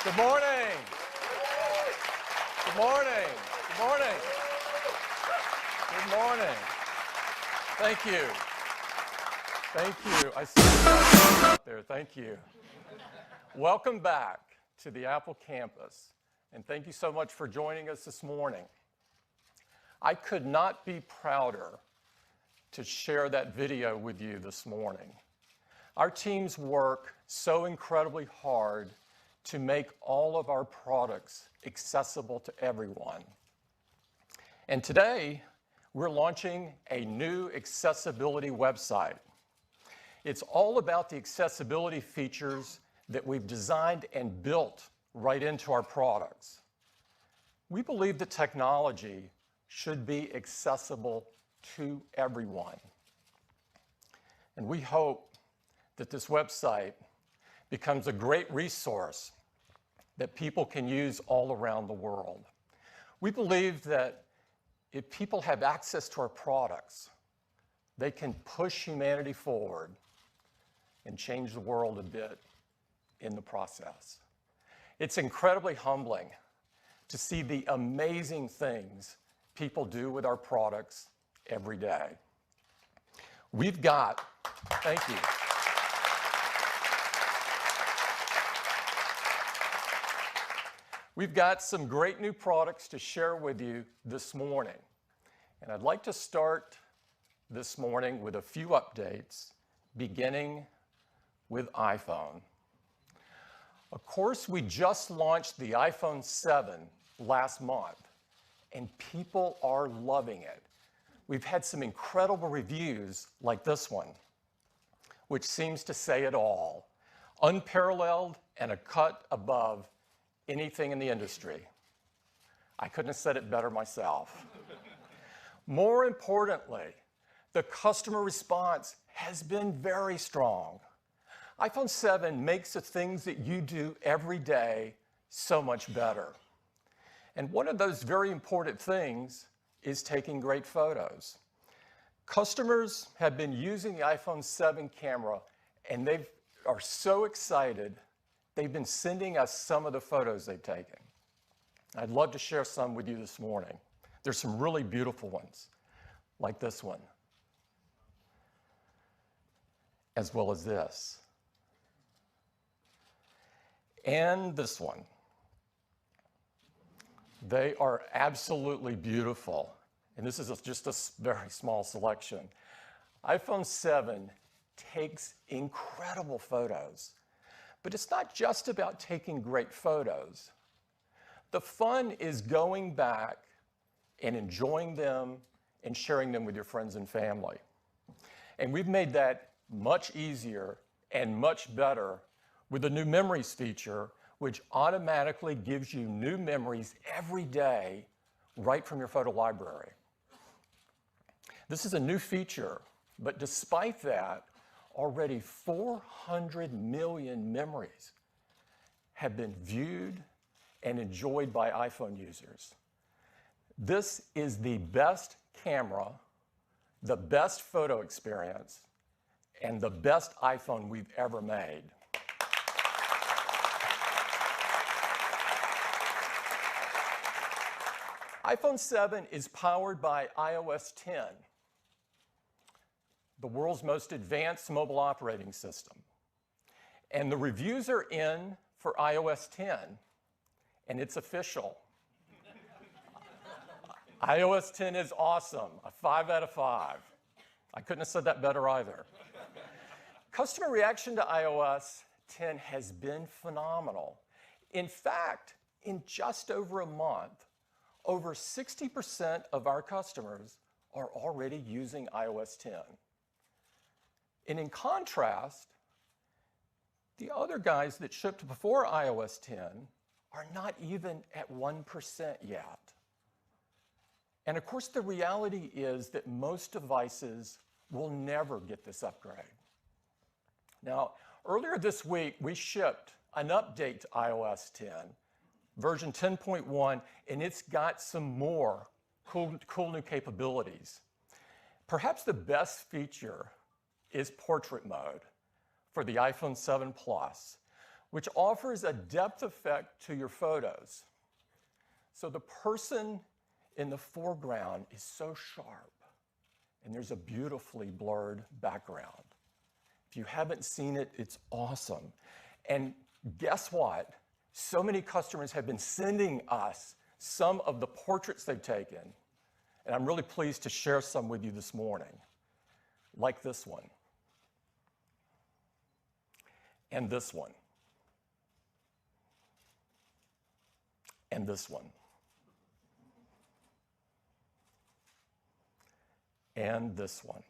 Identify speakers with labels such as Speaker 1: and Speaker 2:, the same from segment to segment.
Speaker 1: Good morning. Good morning. Good morning. Good morning. Thank you. Thank you. I see you out there. Thank you. Welcome back to the Apple campus, and thank you so much for joining us this morning. I could not be prouder to share that video with you this morning. Our teams work so incredibly hard to make all of our products accessible to everyone. And today, we're launching a new accessibility website. It's all about the accessibility features that we've designed and built right into our products. We believe that technology should be accessible to everyone. And we hope that this website becomes a great resource that people can use all around the world. We believe that if people have access to our products, they can push humanity forward and change the world a bit in the process. It's incredibly humbling to see the amazing things people do with our products every day. Thank you. We've got some great new products to share with you this morning. And I'd like to start this morning with a few updates, beginning with iPhone. Of course, we just launched the iPhone 7 last month, and people are loving it. We've had some incredible reviews like this one, which seems to say it all. Unparalleled and a cut above anything in the industry. I couldn't have said it better myself. More importantly, the customer response has been very strong. iPhone 7 makes the things that you do every day so much better. And one of those very important things is taking great photos. Customers have been using the iPhone 7 camera, and they are so excited. They've been sending us some of the photos they've taken. I'd love to share some with you this morning. There's some really beautiful ones, like this one, as well as this, and this one. They are absolutely beautiful, and this is just a very small selection. iPhone 7 takes incredible photos. But it's not just about taking great photos. The fun is going back and enjoying them and sharing them with your friends and family. And we've made that much easier and much better with the new Memories feature, which automatically gives you new memories every day right from your photo library. This is a new feature, but despite that, already 400 million memories have been viewed and enjoyed by iPhone users. This is the best camera, the best photo experience, and the best iPhone we've ever made. iPhone 7 is powered by iOS 10. The world's most advanced mobile operating system. And the reviews are in for iOS 10, and it's official. iOS 10 is awesome, a 5 out of 5. I couldn't have said that better either. Customer reaction to iOS 10 has been phenomenal. In fact, in just over a month, over 60% of our customers are already using iOS 10. And in contrast, the other guys that shipped before iOS 10 are not even at 1% yet. And of course, the reality is that most devices will never get this upgrade. Now, earlier this week, we shipped an update to iOS 10, version 10.1, and it's got some more cool new capabilities. Perhaps the best feature is portrait mode for the iPhone 7 Plus, which offers a depth effect to your photos. So the person in the foreground is so sharp, and there's a beautifully blurred background. If you haven't seen it, it's awesome. And guess what? So many customers have been sending us some of the portraits they've taken, and I'm really pleased to share some with you this morning, like this one, and this one, and this one, and this one.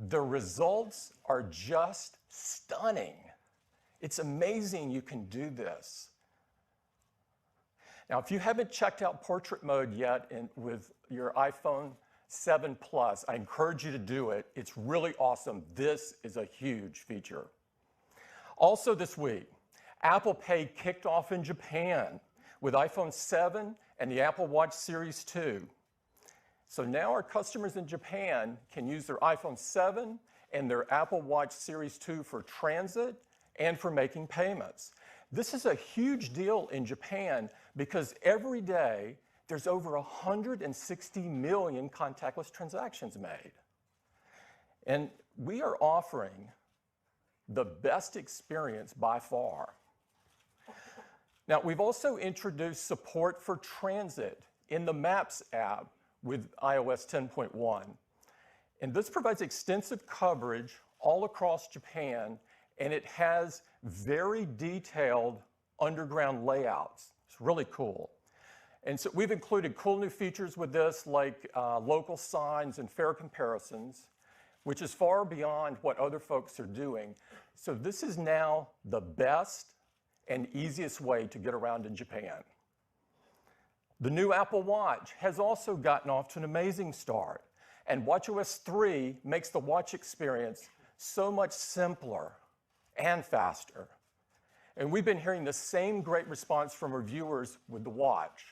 Speaker 1: The results are just stunning. It's amazing you can do this. Now, if you haven't checked out portrait mode yet with your iPhone 7 Plus, I encourage you to do it. It's really awesome. This is a huge feature. Also this week, Apple Pay kicked off in Japan with iPhone 7 and the Apple Watch Series 2. So now our customers in Japan can use their iPhone 7 and their Apple Watch Series 2 for transit and for making payments. This is a huge deal in Japan because every day there's over 160 million contactless transactions made. And we are offering the best experience by far. Now, we've also introduced support for transit in the Maps app with iOS 10.1. And this provides extensive coverage all across Japan, and it has very detailed underground layouts. It's really cool. And so we've included cool new features with this, like local signs and fare comparisons, which is far beyond what other folks are doing. So this is now the best and easiest way to get around in Japan. The new Apple Watch has also gotten off to an amazing start, and watchOS 3 makes the watch experience so much simpler and faster. And we've been hearing the same great response from reviewers with the watch.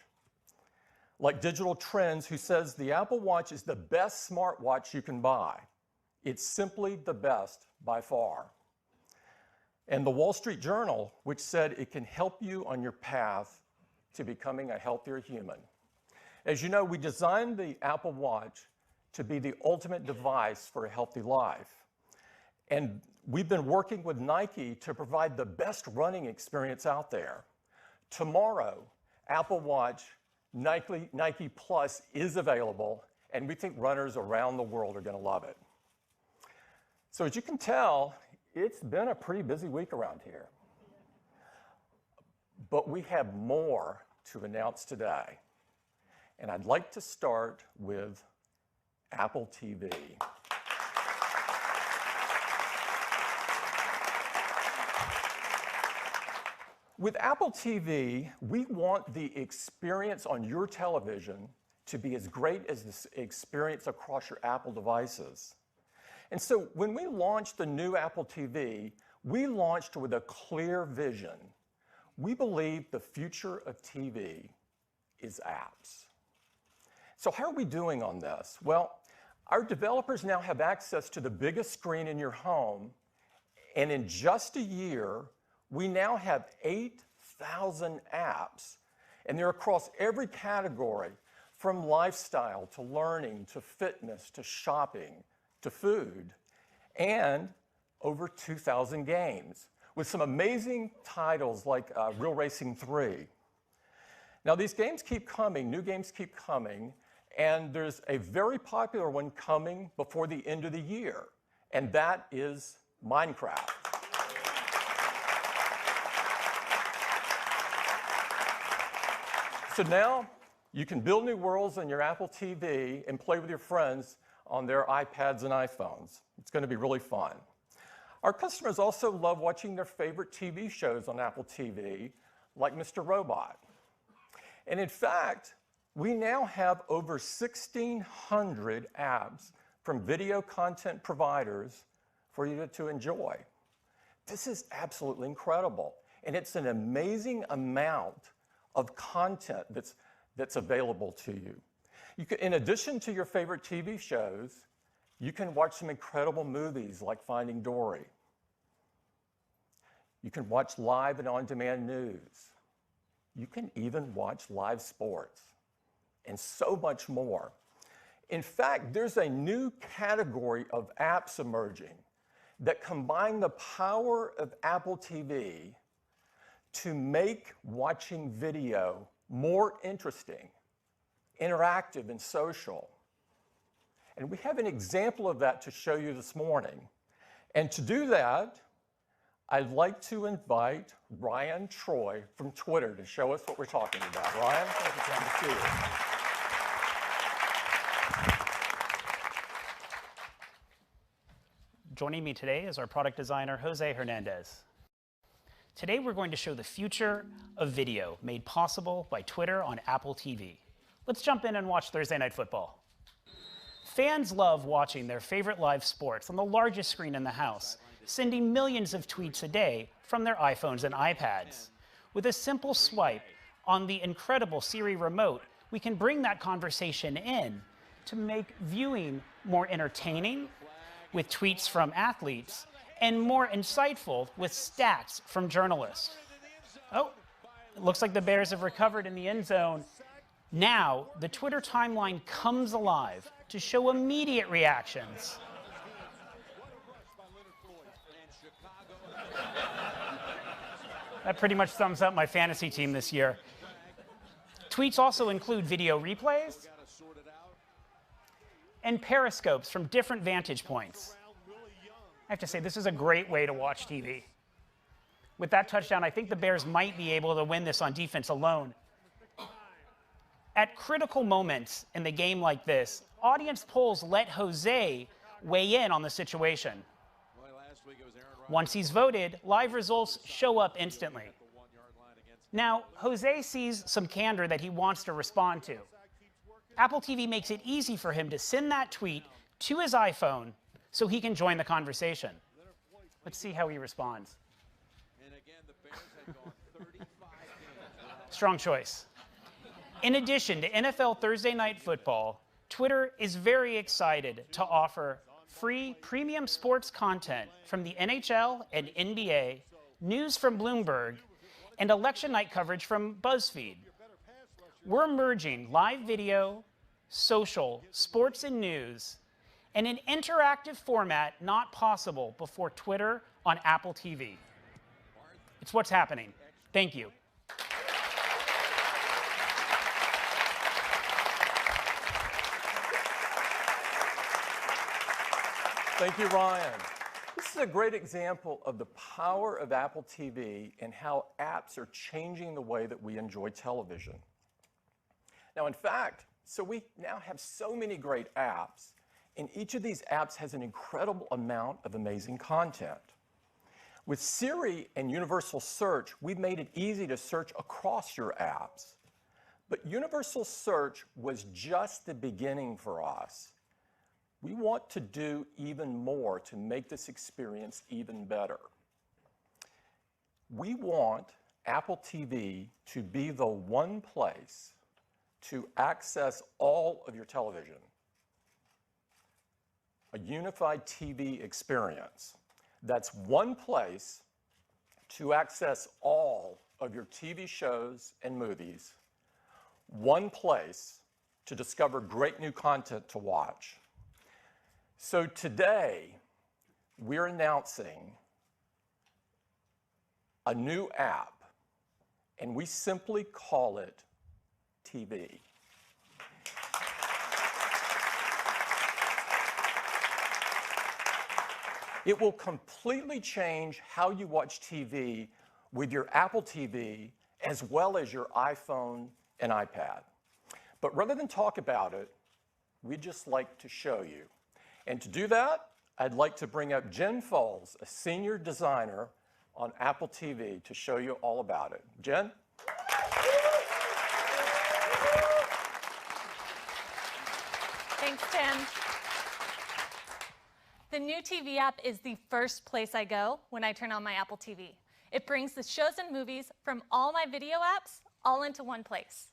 Speaker 1: Like Digital Trends, who says the Apple Watch is the best smartwatch you can buy. It's simply the best by far. And the Wall Street Journal, which said it can help you on your path to becoming a healthier human. As you know, we designed the Apple Watch to be the ultimate device for a healthy life. And we've been working with Nike to provide the best running experience out there. Tomorrow, Apple Watch Nike Plus is available, and we think runners around the world are going to love it. So as you can tell, it's been a pretty busy week around here. But we have more to announce today. And I'd like to start with Apple TV. With Apple TV, we want the experience on your television to be as great as the experience across your Apple devices. And so when we launched the new Apple TV, we launched with a clear vision. We believe the future of TV is apps. So how are we doing on this? Well, our developers now have access to the biggest screen in your home, and in just a year, we now have 8,000 apps, and they're across every category, from lifestyle to learning to fitness to shopping to food, and over 2,000 games, with some amazing titles like Real Racing 3. Now, these games keep coming, new games keep coming, and there's a very popular one coming before the end of the year, and that is Minecraft. So now you can build new worlds on your Apple TV and play with your friends on their iPads and iPhones. It's going to be really fun. Our customers also love watching their favorite TV shows on Apple TV, like Mr. Robot. And in fact, we now have over 1,600 apps from video content providers for you to enjoy. This is absolutely incredible. And it's an amazing amount of content that's available to you. In addition to your favorite TV shows, you can watch some incredible movies like Finding Dory. You can watch live and on-demand news. You can even watch live sports and so much more. In fact, there's a new category of apps emerging that combine the power of Apple TV to make watching video more interesting, interactive, and social. And we have an example of that to show you this morning. And to do that, I'd like to invite Ryan Troy from Twitter to show us what we're talking about. Ryan, thank you. Good to see you.
Speaker 2: Joining me today is our product designer, Jose Hernandez. Today we're going to show the future of video made possible by Twitter on Apple TV. Let's jump in and watch Thursday Night Football. Fans love watching their favorite live sports on the largest screen in the house, sending millions of tweets a day from their iPhones and iPads. With a simple swipe on the incredible Siri remote, we can bring that conversation in to make viewing more entertaining with tweets from athletes and more insightful with stats from journalists. Oh, it looks like the Bears have recovered in the end zone. Now, the Twitter timeline comes alive to show immediate reactions. That pretty much sums up my fantasy team this year. Tweets also include video replays and periscopes from different vantage points. I have to say, this is a great way to watch TV. With that touchdown, I think the Bears might be able to win this on defense alone. At critical moments in the game like this, audience polls let Jose weigh in on the situation. Once he's voted, live results show up instantly. Now, Jose sees some candor that he wants to respond to. Apple TV makes it easy for him to send that tweet to his iPhone so he can join the conversation. Let's see how he responds. Strong choice. In addition to NFL Thursday Night Football, Twitter is very excited to offer free premium sports content from the NHL and NBA, news from Bloomberg, and election night coverage from BuzzFeed. We're merging live video, social, sports, and news in an interactive format not possible before Twitter on Apple TV. It's what's happening. Thank you.
Speaker 1: Thank you, Ryan. This is a great example of the power of Apple TV and how apps are changing the way that we enjoy television. Now, in fact, so we now have so many great apps, and each of these apps has an incredible amount of amazing content. With Siri and Universal Search, we've made it easy to search across your apps. But Universal Search was just the beginning for us. We want to do even more to make this experience even better. We want Apple TV to be the one place to access all of your television. A unified TV experience. That's one place to access all of your TV shows and movies. One place to discover great new content to watch. So today, we're announcing a new app, and we simply call it TV. It will completely change how you watch TV with your Apple TV as well as your iPhone and iPad. But rather than talk about it, we'd just like to show you. And to do that, I'd like to bring up Jen Foles, a senior designer on Apple TV, to show you all about it. Jen?
Speaker 3: Thanks, Tim. The new TV app is the first place I go when I turn on my Apple TV. It brings the shows and movies from all my video apps all into one place.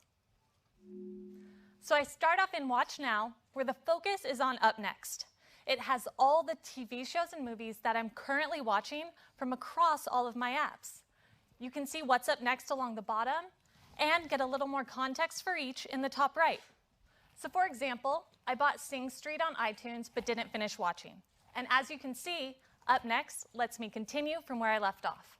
Speaker 3: So I start off in Watch Now, where the focus is on Up Next. It has all the TV shows and movies that I'm currently watching from across all of my apps. You can see what's up next along the bottom and get a little more context for each in the top right. So for example, I bought Sing Street on iTunes but didn't finish watching. And as you can see, up next lets me continue from where I left off.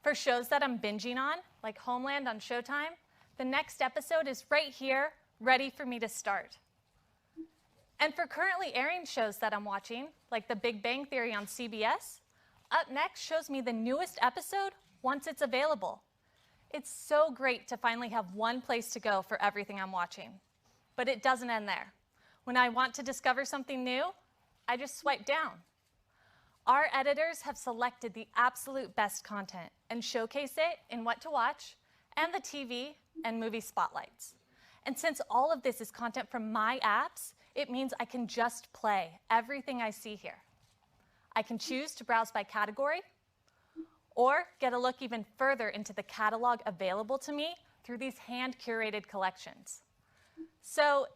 Speaker 3: For shows that I'm binging on, like Homeland on Showtime, the next episode is right here, ready for me to start. And for currently airing shows that I'm watching, like The Big Bang Theory on CBS, up next shows me the newest episode once it's available. It's so great to finally have one place to go for everything I'm watching. But it doesn't end there. When I want to discover something new, I just swipe down. Our editors have selected the absolute best content and showcase it in What to Watch and the TV and movie spotlights. And since all of this is content from my apps, it means I can just play everything I see here. I can choose to browse by category or get a look even further into the catalog available to me through these hand-curated collections. So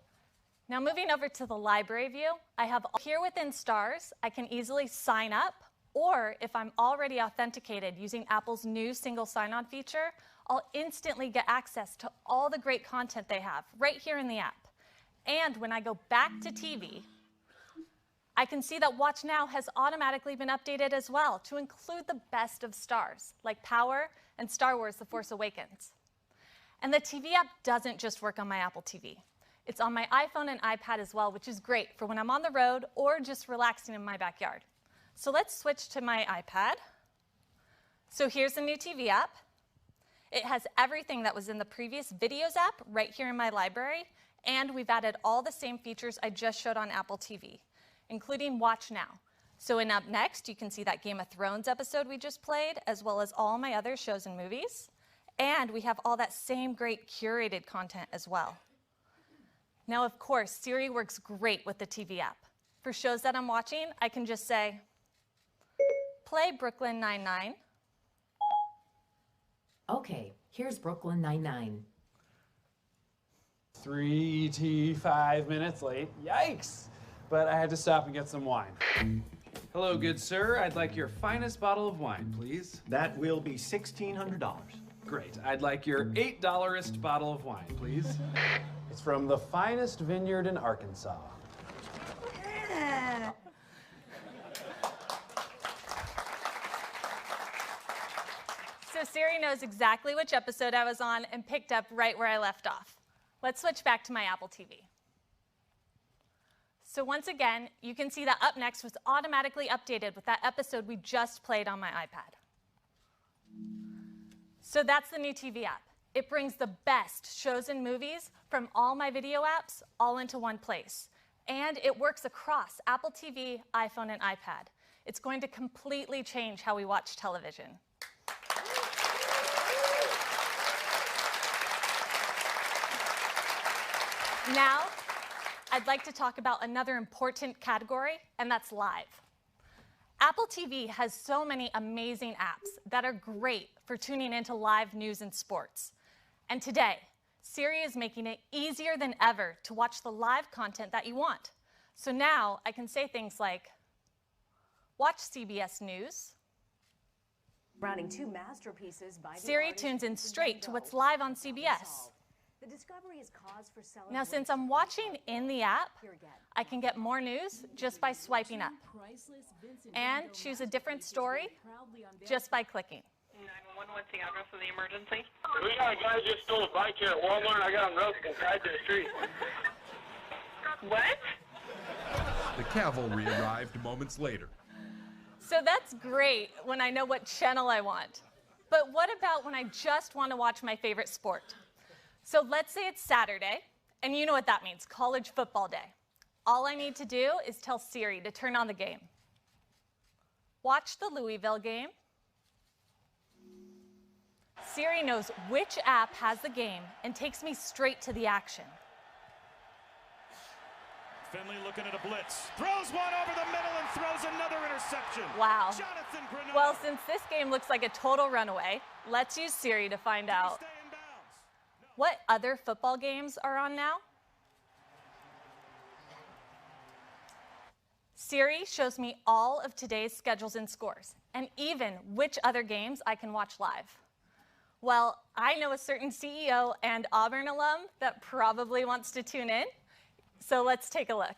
Speaker 3: now moving over to the library view, I have here within Stars, I can easily sign up, or if I'm already authenticated using Apple's new single sign-on feature, I'll instantly get access to all the great content they have right here in the app. And when I go back to TV, I can see that Watch Now has automatically been updated as well to include the best of Stars, like Power and Star Wars: The Force Awakens. And the TV app doesn't just work on my Apple TV. It's on my iPhone and iPad as well, which is great for when I'm on the road or just relaxing in my backyard. So let's switch to my iPad. So here's the new TV app. It has everything that was in the previous Videos app right here in my library, and we've added all the same features I just showed on Apple TV, including Watch Now. So in Up Next, you can see that Game of Thrones episode we just played, as well as all my other shows and movies. And we have all that same great curated content as well. Now, of course, Siri works great with the TV app. For shows that I'm watching, I can just say, play Brooklyn Nine-Nine.
Speaker 4: Okay, here's Brooklyn Nine-Nine.
Speaker 5: 5 minutes late. Yikes! But I had to stop and get some wine. Hello, good sir. I'd like your finest bottle of wine, please.
Speaker 6: That will be $1,600.
Speaker 5: Great. I'd like your $8-est bottle of wine, please. It's from the finest vineyard in Arkansas.
Speaker 3: So Siri knows exactly which episode I was on and picked up right where I left off. Let's switch back to my Apple TV. So once again, you can see that Up Next was automatically updated with that episode we just played on my iPad. So that's the new TV app. It brings the best shows and movies from all my video apps all into one place. And it works across Apple TV, iPhone, and iPad. It's going to completely change how we watch television. Now, I'd like to talk about another important category, and that's live. Apple TV has so many amazing apps that are great for tuning into live news and sports. And today, Siri is making it easier than ever to watch the live content that you want. So now I can say things like, watch CBS News.
Speaker 7: Browning two masterpieces by
Speaker 3: Siri tunes in straight to what's live on CBS.
Speaker 7: The discovery is cause for celebration.
Speaker 3: Now, since I'm watching in the app, I can get more news just by swiping up and choose a different story just by clicking.
Speaker 8: 911, what's the address of the emergency?
Speaker 9: We got a guy just stole a bike here at Walmart. I got him roped and tied to the street.
Speaker 8: What?
Speaker 10: The cavalry arrived moments later.
Speaker 3: So that's great when I know what channel I want. But what about when I just want to watch my favorite sport? So let's say it's Saturday, and you know what that means, college football day. All I need to do is tell Siri to turn on the game. Watch the Louisville game. Siri knows which app has the game and takes me straight to the action.
Speaker 11: Finley looking at a blitz, throws one over the middle and throws another interception.
Speaker 3: Wow.
Speaker 11: Jonathan Grenard.
Speaker 3: Well, since this game looks like a total runaway, let's use Siri to find out what other football games are on now. Siri shows me all of today's schedules and scores, and even which other games I can watch live. Well, I know a certain CEO and Auburn alum that probably wants to tune in, so let's take a look.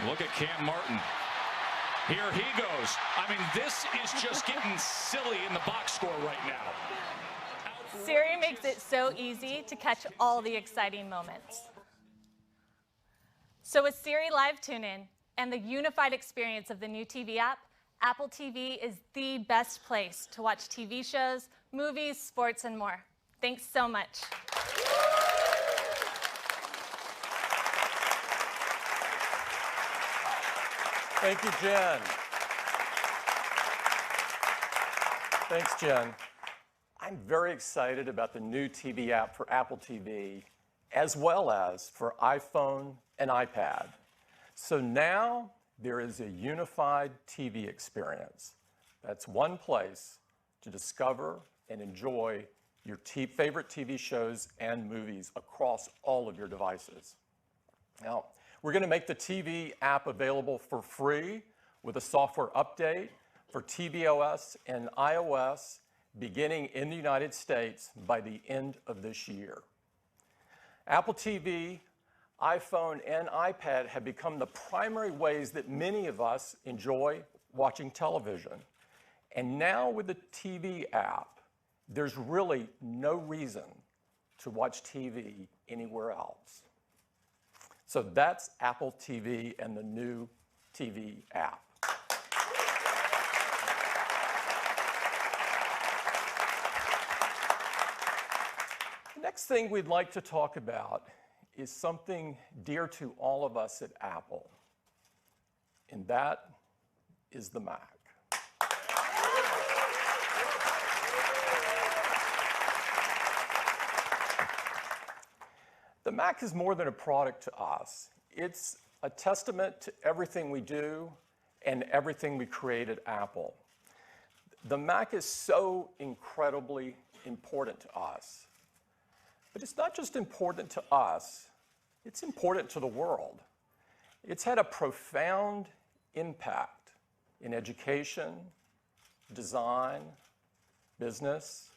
Speaker 11: Look at Cam Martin. Here he goes. I mean, this is just getting silly in the box score right now.
Speaker 3: Siri makes it so easy to catch all the exciting moments. So with Siri Live Tune-In and the unified experience of the new TV app, Apple TV is the best place to watch TV shows, movies, sports, and more. Thanks so much.
Speaker 1: Thank you, Jen. Thanks, Jen. I'm very excited about the new TV app for Apple TV, as well as for iPhone and iPad. So now there is a unified TV experience. That's one place to discover and enjoy your favorite TV shows and movies across all of your devices. Now, we're going to make the TV app available for free with a software update for tvOS and iOS beginning in the United States by the end of this year. Apple TV, iPhone, and iPad have become the primary ways that many of us enjoy watching television. And now with the TV app, there's really no reason to watch TV anywhere else. So that's Apple TV and the new TV app. The next thing we'd like to talk about is something dear to all of us at Apple, and that is the Mac. The Mac is more than a product to us. It's a testament to everything we do and everything we create at Apple. The Mac is so incredibly important to us. But it's not just important to us, it's important to the world. It's had a profound impact in education, design, business,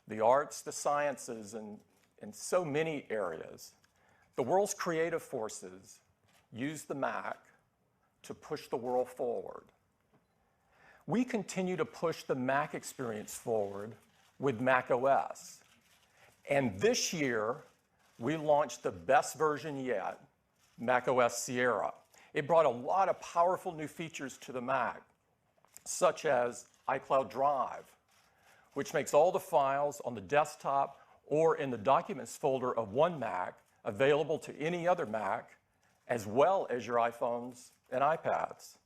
Speaker 1: the arts, the sciences, and in so many areas. The world's creative forces use the Mac to push the world forward. We continue to push the Mac experience forward with Mac OS. And this year, we launched the best version yet, Mac OS Sierra. It brought a lot of powerful new features to the Mac, such as iCloud Drive, which makes all the files on the desktop or in the Documents folder of one Mac available to any other Mac, as well as your iPhones and iPads.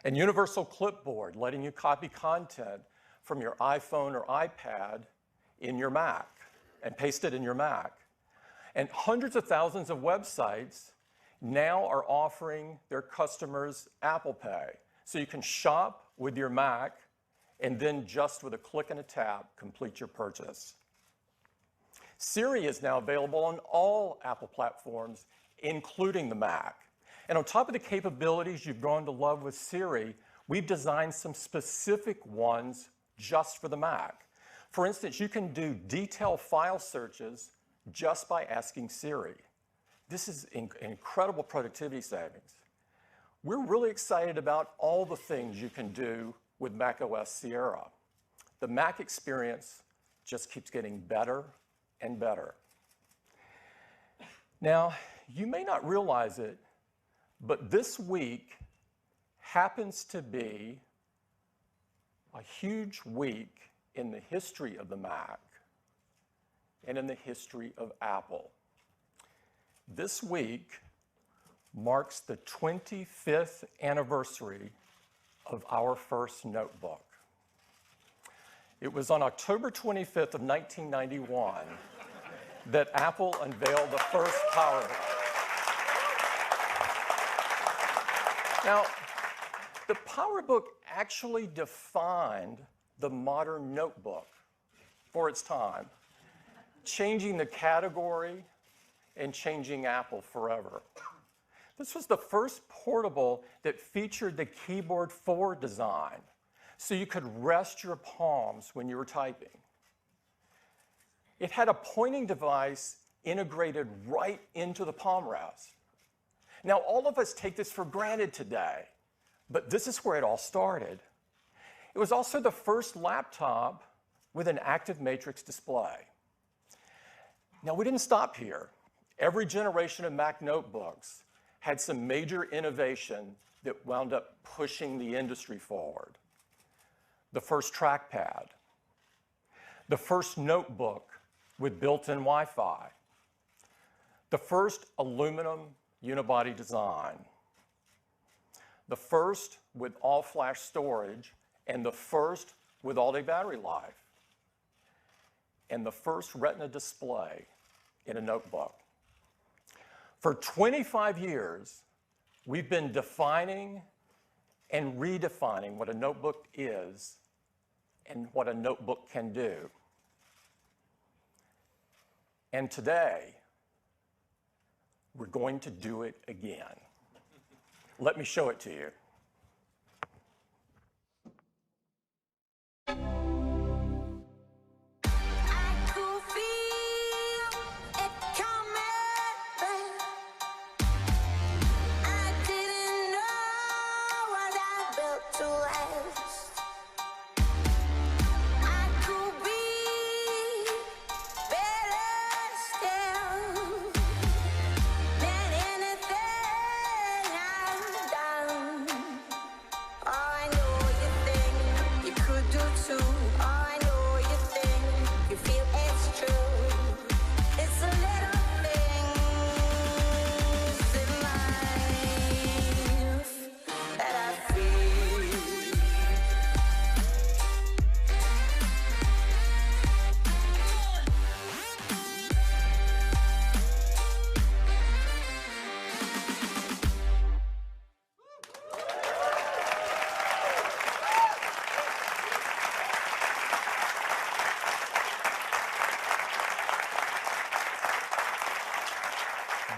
Speaker 1: And Universal Clipboard, letting you copy content from your iPhone or iPad in your Mac and paste it in your Mac. And hundreds of thousands of websites now are offering their customers Apple Pay. So you can shop with your Mac and then just with a click and a tap, complete your purchase. Siri is now available on all Apple platforms, including the Mac. And on top of the capabilities you've grown to love with Siri, we've designed some specific ones just for the Mac. For instance, you can do detailed file searches just by asking Siri. This is incredible productivity savings. We're really excited about all the things you can do with Mac OS Sierra. The Mac experience just keeps getting better and better. Now, you may not realize it, but this week happens to be a huge week in the history of the Mac and in the history of Apple. This week marks the 25th anniversary of our first notebook. It was on October 25th of 1991 that Apple unveiled the first PowerBook. Now, the PowerBook actually defined the modern notebook. for its time, changing the category and changing Apple forever. This was the first portable that featured the keyboard forward design, so you could rest your palms when you were typing. It had a pointing device integrated right into the palm rest. Now, all of us take this for granted today, but this is where it all started. It was also the first laptop with an active matrix display. Now, we didn't stop here. Every generation of Mac notebooks had some major innovation that wound up pushing the industry forward. The first trackpad, the first notebook with built-in Wi-Fi, the first aluminum unibody design, the first with all-flash storage, and the first with all-day battery life, and the first Retina display in a notebook. For 25 years, we've been defining and redefining what a notebook is and what a notebook can do. And today, we're going to do it again. Let me show it to you.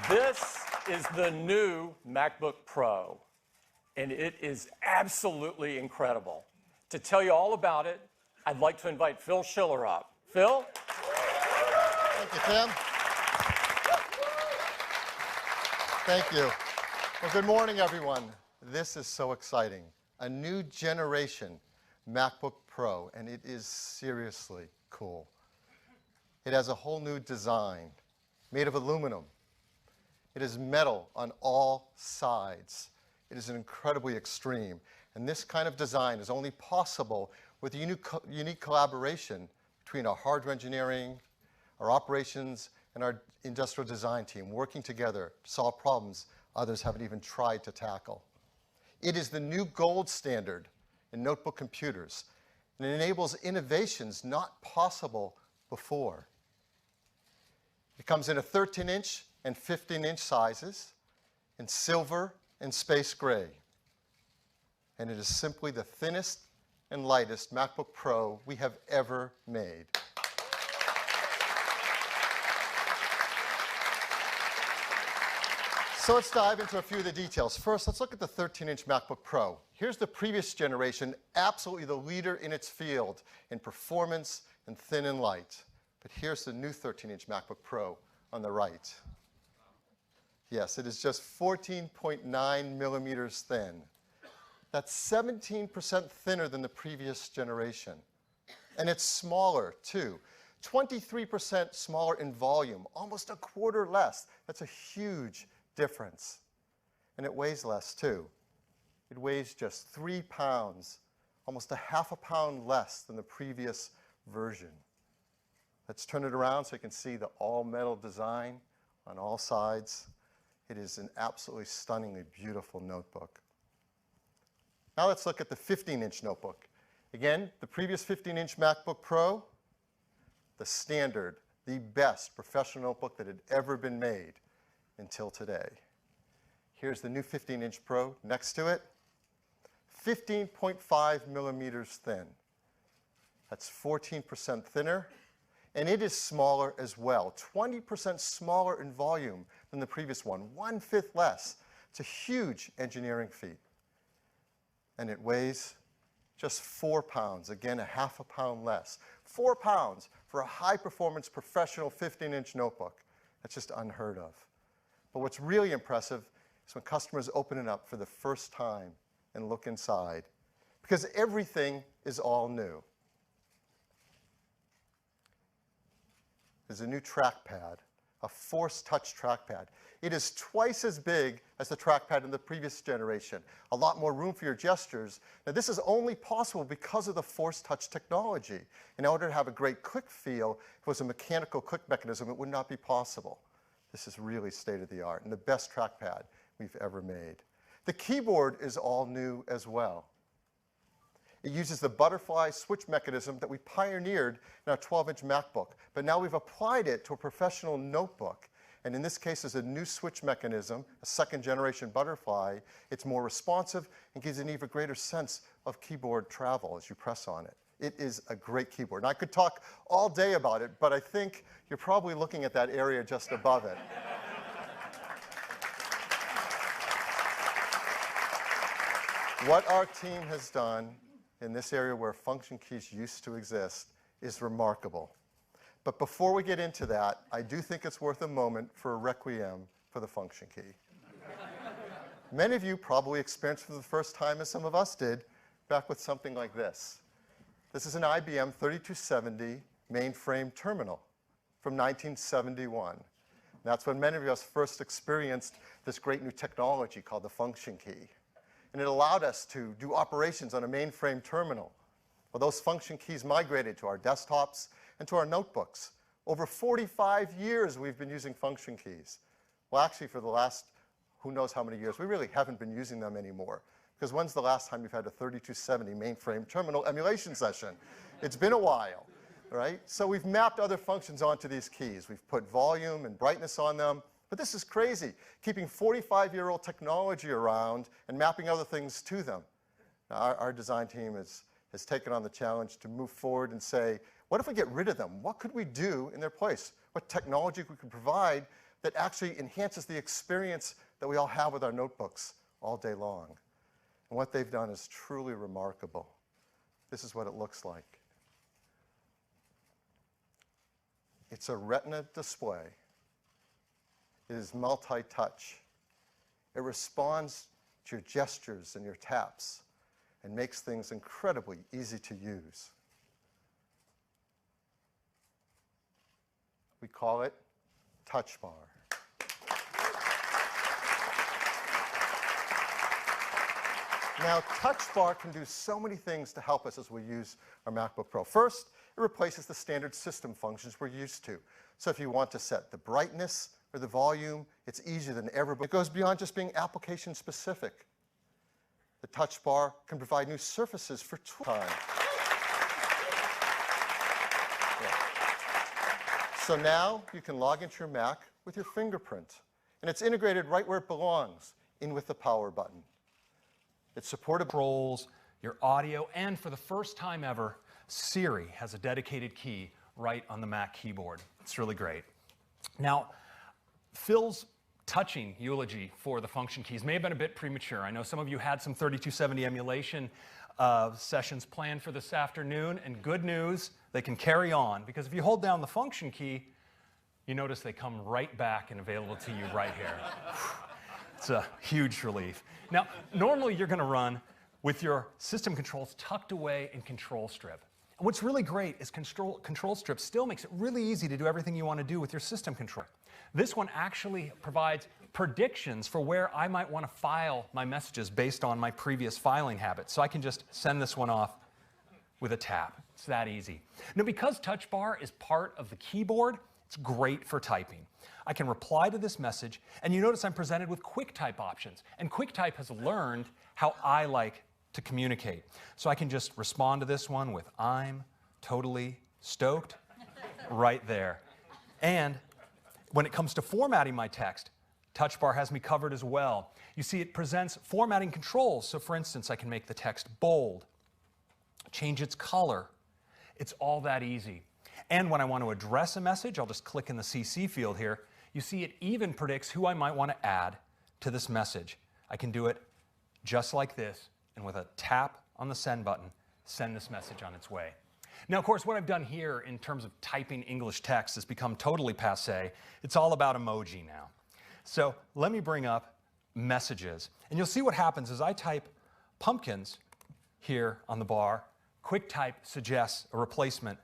Speaker 1: This is the new MacBook Pro, and it is absolutely incredible. To tell you all about it, I'd like to invite Phil Schiller up. Phil?
Speaker 12: Thank you, Tim. Thank you. Well, good morning, everyone. This is so exciting. A new generation MacBook Pro, and it is seriously cool. It has a whole new design made of aluminum. It is metal on all sides. It is incredibly extreme. And this kind of design is only possible with a unique collaboration between our hardware engineering, our operations, and our industrial design team working together to solve problems others haven't even tried to tackle. It is the new gold standard in notebook computers, and it enables innovations not possible before. It comes in a 13-inch and 15-inch sizes, in silver and space gray. And it is simply the thinnest and lightest MacBook Pro we have ever made. So let's dive into a few of the details. First, let's look at the 13-inch MacBook Pro. Here's the previous generation, absolutely the leader in its field in performance and thin and light. But here's the new 13-inch MacBook Pro on the right. Yes, it is just 14.9 millimeters thin. That's 17% thinner than the previous generation. And it's smaller, too. 23% smaller in volume, almost a quarter less. That's a huge difference. And it weighs less, too. It weighs just 3 pounds, almost a half a pound less than the previous version. Let's turn it around so you can see the all-metal design on all sides. It is an absolutely stunningly beautiful notebook. Now let's look at the 15-inch notebook. Again, the previous 15-inch MacBook Pro, the standard, the best professional notebook that had ever been made until today. Here's the new 15-inch Pro next to it, 15.5 millimeters thin. That's 14% thinner, and it is smaller as well, 20% smaller in volume than the previous one, 1/5 less. It's a huge engineering feat. And it weighs just 4 pounds, again, 1/2 pound less. 4 pounds for a high-performance professional 15-inch notebook. That's just unheard of. But what's really impressive is when customers open it up for the first time and look inside, because everything is all new. There's a new trackpad, a Force Touch trackpad. It is twice as big as the trackpad in the previous generation. A lot more room for your gestures. Now, this is only possible because of the Force Touch technology. In order to have a great click feel, if it was a mechanical click mechanism, it would not be possible. This is really state-of-the-art and the best trackpad we've ever made. The keyboard is all new as well. It uses the butterfly switch mechanism that we pioneered in our 12-inch MacBook, but now we've applied it to a professional notebook. And in this case, there's a new switch mechanism, a second-generation butterfly. It's more responsive and gives an even greater sense of keyboard travel as you press on it. It is a great keyboard. And I could talk all day about it, but I think you're probably looking at that area just above it. What our team has done in this area where function keys used to exist is remarkable. But before we get into that, I do think it's worth a moment for a requiem for the function key. Many of you probably experienced for the first time, as some of us did, back with something like this. This is an IBM 3270 mainframe terminal from 1971. That's when many of us first experienced this great new technology called the function key. And it allowed us to do operations on a mainframe terminal. Well, those function keys migrated to our desktops and to our notebooks. Over 45 years we've been using function keys. Well, actually, for the last who knows how many years, we really haven't been using them anymore. Because when's the last time you've had a 3270 mainframe terminal emulation session? It's been a while, right? So we've mapped other functions onto these keys. We've put volume and brightness on them. But this is crazy, keeping 45-year-old technology around and mapping other things to them. Now, our design team has taken on the challenge to move forward and say, what if we get rid of them? What could we do in their place? What technology we could provide that actually enhances the experience that we all have with our notebooks all day long? And what they've done is truly remarkable. This is what it looks like. It's a Retina display. It is multi-touch. It responds to your gestures and your taps and makes things incredibly easy to use. We call it Touch Bar. Now, Touch Bar can do so many things to help us as we use our MacBook Pro. First, it replaces the standard system functions we're used to. So if you want to set the brightness or the volume, it's easier than ever. But it goes beyond just being application specific. The Touch Bar can provide new surfaces for tool time. Yeah. So now you can log into your Mac with your fingerprint. And it's integrated right where it belongs, in with the power button. It's supported
Speaker 13: controls, your audio, and for the first time ever, Siri has a dedicated key right on the Mac keyboard. It's really great. Now, Phil's touching eulogy for the function keys may have been a bit premature. I know some of you had some 3270 emulation sessions planned for this afternoon, and good news, they can carry on, because if you hold down the function key, you notice they come right back and available to you right here. It's a huge relief. Now, normally you're going to run with your system controls tucked away in Control Strip. And what's really great is Control Strip still makes it really easy to do everything you want to do with your system control. This one actually provides predictions for where I might want to file my messages based on my previous filing habits. So I can just send this one off with a tap. It's that easy. Now, because Touch Bar is part of the keyboard, it's great for typing. I can reply to this message, and you notice I'm presented with QuickType options. And QuickType has learned how I like to communicate. So I can just respond to this one with "I'm totally stoked" right there. And when it comes to formatting my text, Touch Bar has me covered as well. You see, it presents formatting controls. So for instance, I can make the text bold, change its color, It's all that easy. And when I want to address a message, I'll just click in the CC field here. You see it even predicts who I might want to add to this message. I can do it just like this, and with a tap on the send button, send this message on its way. Now, of course, what I've done here in terms of typing English text has become totally passé. It's all about emoji now. So let me bring up messages. And you'll see what happens is I type pumpkins here on the bar. QuickType suggests a replacement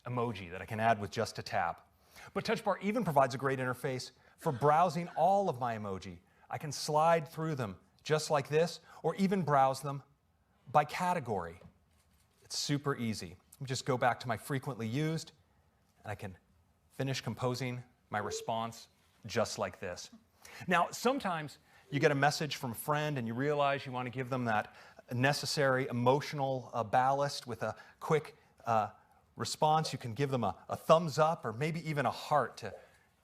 Speaker 13: emoji that I can add with just a tap. But Touch Bar even provides a great interface for browsing all of my emoji. I can slide through them just like this, or even browse them by category. It's super easy. Let me just go back to my frequently used, and I can finish composing my response just like this. Now, sometimes you get a message from a friend and you realize you want to give them that necessary emotional ballast with a quick response. You can give them a thumbs up or maybe even a heart to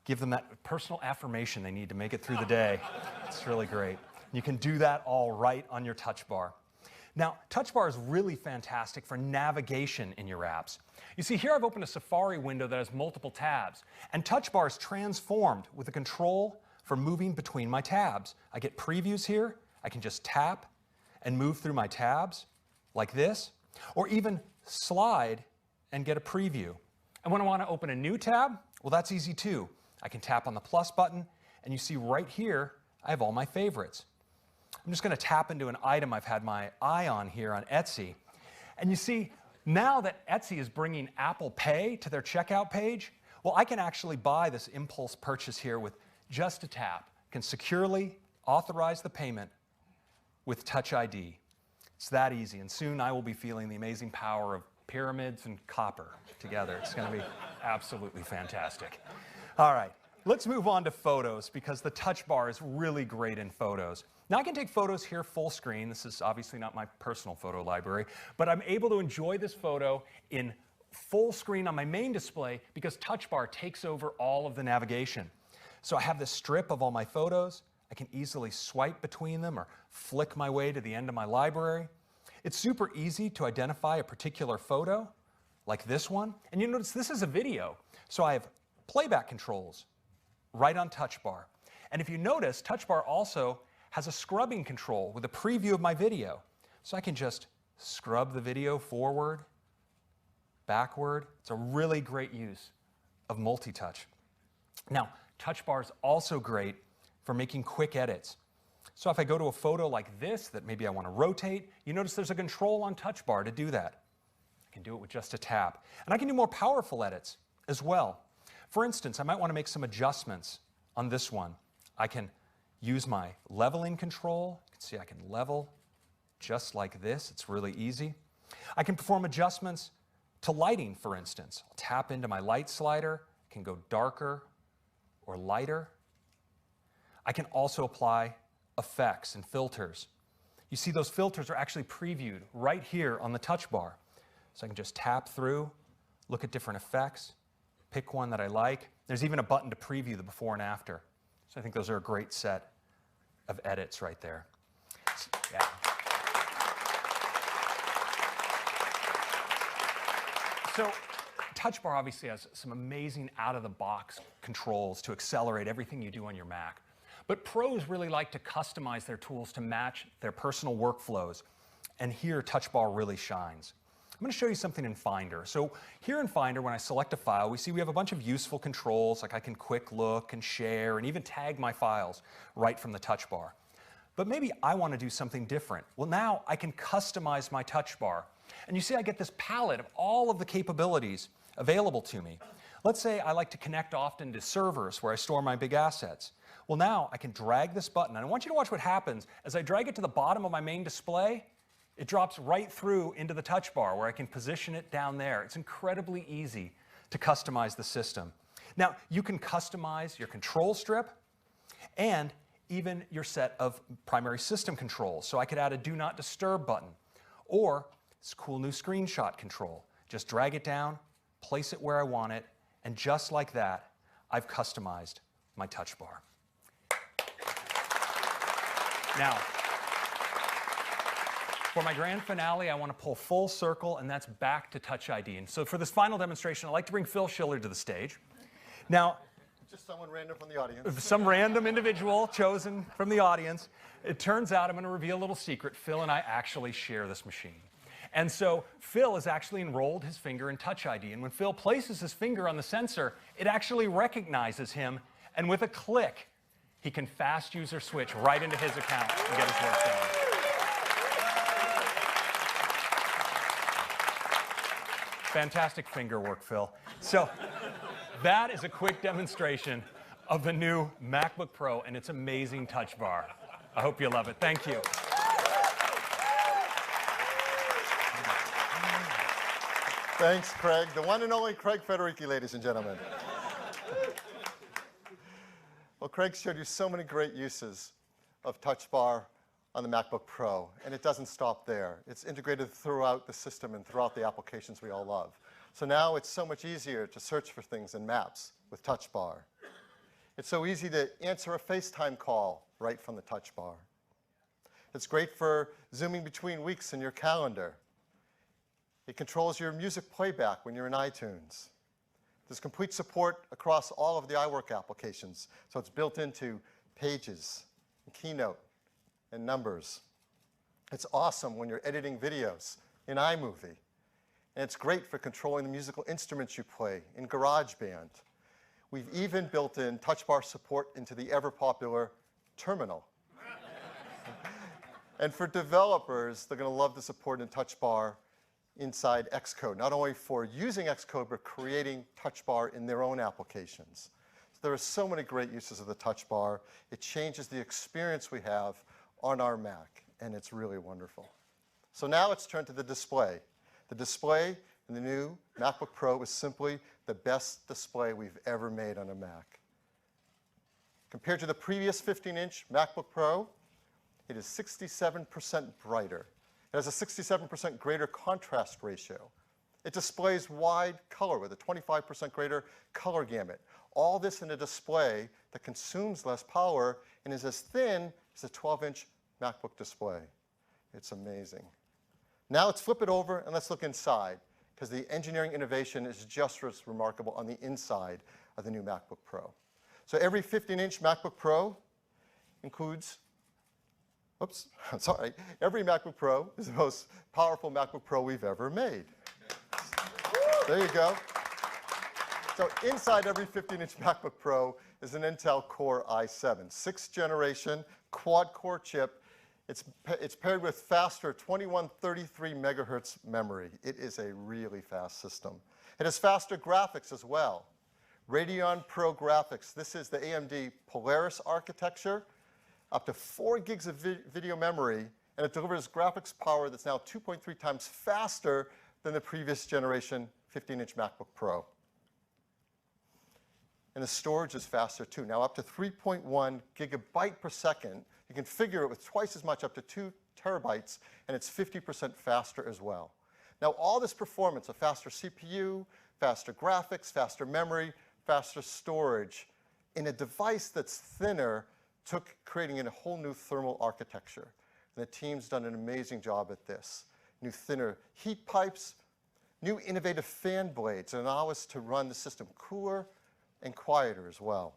Speaker 13: give them that personal affirmation they need to make it through the day. It's really great. You can do that all right on your Touch Bar. Now, Touch Bar is really fantastic for navigation in your apps. You see, here I've opened a Safari window that has multiple tabs, and Touch Bar is transformed with a control for moving between my tabs. I get previews here. I can just tap and move through my tabs like this, or even slide and get a preview. And when I want to open a new tab, well, that's easy too. I can tap on the plus button, and you see right here, I have all my favorites. I'm just going to tap into an item I've had my eye on here on Etsy. And you see, now that Etsy is bringing Apple Pay to their checkout page, well, I can actually buy this impulse purchase here with just a tap. I can securely authorize the payment with Touch ID. It's that easy, and soon I will be feeling the amazing power of pyramids and copper together. It's going to be absolutely fantastic. All right, let's move on to photos because the Touch Bar is really great in photos. Now I can take photos here full screen. This is obviously not my personal photo library, but I'm able to enjoy this photo in full screen on my main display because Touch Bar takes over all of the navigation. So I have this strip of all my photos. I can easily swipe between them or flick my way to the end of my library. It's super easy to identify a particular photo, like this one. And you notice this is a video. So I have playback controls right on Touch Bar. And if you notice, Touch Bar also has a scrubbing control with a preview of my video. So I can just scrub the video forward, backward. It's a really great use of multi-touch. Now, Touch Bar is also great for making quick edits. So if I go to a photo like this that maybe I want to rotate, you notice there's a control on Touch Bar to do that. I can do it with just a tap. And I can do more powerful edits as well. For instance, I might want to make some adjustments on this one. I can use my leveling control. You can see I can level just like this. It's really easy. I can perform adjustments to lighting, for instance. I'll tap into my light slider. I can go darker or lighter. I can also apply effects and filters. You see those filters are actually previewed right here on the Touch Bar. So I can just tap through, look at different effects, pick one that I like. There's even a button to preview the before and after. So I think those are a great set of edits right there. Yeah. So Touch Bar obviously has some amazing out-of-the-box controls to accelerate everything you do on your Mac. But pros really like to customize their tools to match their personal workflows. And here, Touch Bar really shines. I'm going to show you something in Finder. So here in Finder, when I select a file, we see we have a bunch of useful controls, like I can quick look and share and even tag my files right from the Touch Bar. But maybe I want to do something different. Well, now I can customize my Touch Bar. And you see I get this palette of all of the capabilities available to me. Let's say I like to connect often to servers where I store my big assets. Well, now I can drag this button, and I want you to watch what happens. As I drag it to the bottom of my main display, it drops right through into the Touch Bar where I can position it down there. It's incredibly easy to customize the system. Now, you can customize your control strip and even your set of primary system controls. So I could add a Do Not Disturb button or this cool new screenshot control. Just drag it down, place it where I want it, and just like that, I've customized my Touch Bar. For my grand finale, I want to pull full circle, and that's back to Touch ID. And so for this final demonstration, I'd like to bring Phil Schiller to the stage. Now,
Speaker 12: just someone random from the audience.
Speaker 13: Some random individual chosen from the audience. It turns out I'm going to reveal a little secret. Phil and I actually share this machine. And so Phil has actually enrolled his finger in Touch ID. And when Phil places his finger on the sensor, it actually recognizes him. And with a click, he can fast user switch right into his account and get his work done. Fantastic finger work, Phil. So that is a quick demonstration of the new MacBook Pro and its amazing touch bar. I hope you love it. Thank you.
Speaker 12: Thanks, Craig. The one and only Craig Federici, ladies and gentlemen. Well, Craig showed you so many great uses of Touch Bar on the MacBook Pro, and it doesn't stop there. It's integrated throughout the system and throughout the applications we all love. So now it's so much easier to search for things in Maps with Touch Bar. It's so easy to answer a FaceTime call right from the Touch Bar. It's great for zooming between weeks in your calendar. It controls your music playback when you're in iTunes. There's complete support across all of the iWork applications, so it's built into Pages, and Keynote, and Numbers. It's awesome when you're editing videos in iMovie. And it's great for controlling the musical instruments you play in GarageBand. We've even built in Touch Bar support into the ever-popular Terminal. And for developers, they're going to love the support in Touch Bar inside Xcode, not only for using Xcode, but creating Touch Bar in their own applications. So there are so many great uses of the Touch Bar. It changes the experience we have on our Mac, and it's really wonderful. So now let's turn to the display. The display in the new MacBook Pro is simply the best display we've ever made on a Mac. Compared to the previous 15-inch MacBook Pro, it is 67% brighter. It has a 67% greater contrast ratio. It displays wide color with a 25% greater color gamut. All this in a display that consumes less power and is as thin as a 12-inch MacBook display. It's amazing. Now let's flip it over and let's look inside, because the engineering innovation is just as remarkable on the inside of the new MacBook Pro. So every 15-inch MacBook Pro includes, every MacBook Pro is the most powerful MacBook Pro we've ever made. There you go. So inside every 15-inch MacBook Pro is an Intel Core i7, 6th generation quad-core chip. It's paired with faster 2133 megahertz memory. It is a really fast system. It has faster graphics as well. Radeon Pro graphics. This is the AMD Polaris architecture, up to 4 gigs of video memory, and it delivers graphics power that's now 2.3 times faster than the previous generation 15-inch MacBook Pro. And the storage is faster too, now up to 3.1 gigabyte per second. You configure it with twice as much, up to 2 terabytes, and it's 50% faster as well. Now all this performance, a faster CPU, faster graphics, faster memory, faster storage, in a device that's thinner, took creating a whole new thermal architecture. And the team's done an amazing job at this. New thinner heat pipes, new innovative fan blades that allow us to run the system cooler and quieter as well.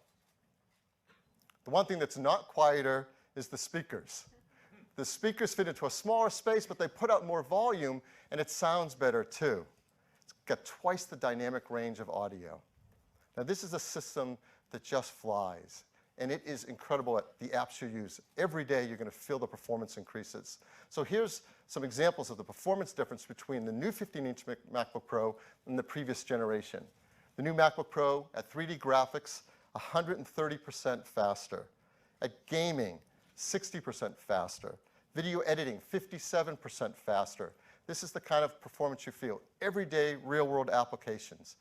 Speaker 12: The one thing that's not quieter is the speakers. The speakers fit into a smaller space, but they put out more volume, and it sounds better too. It's got twice the dynamic range of audio. Now this is a system that just flies, and it is incredible at the apps you use. Every day you're going to feel the performance increases. So here's some examples of the performance difference between the new 15-inch MacBook Pro and the previous generation. The new MacBook Pro at 3D graphics, 130% faster. At gaming, 60% faster. Video editing, 57% faster. This is the kind of performance you feel. Everyday real-world applications.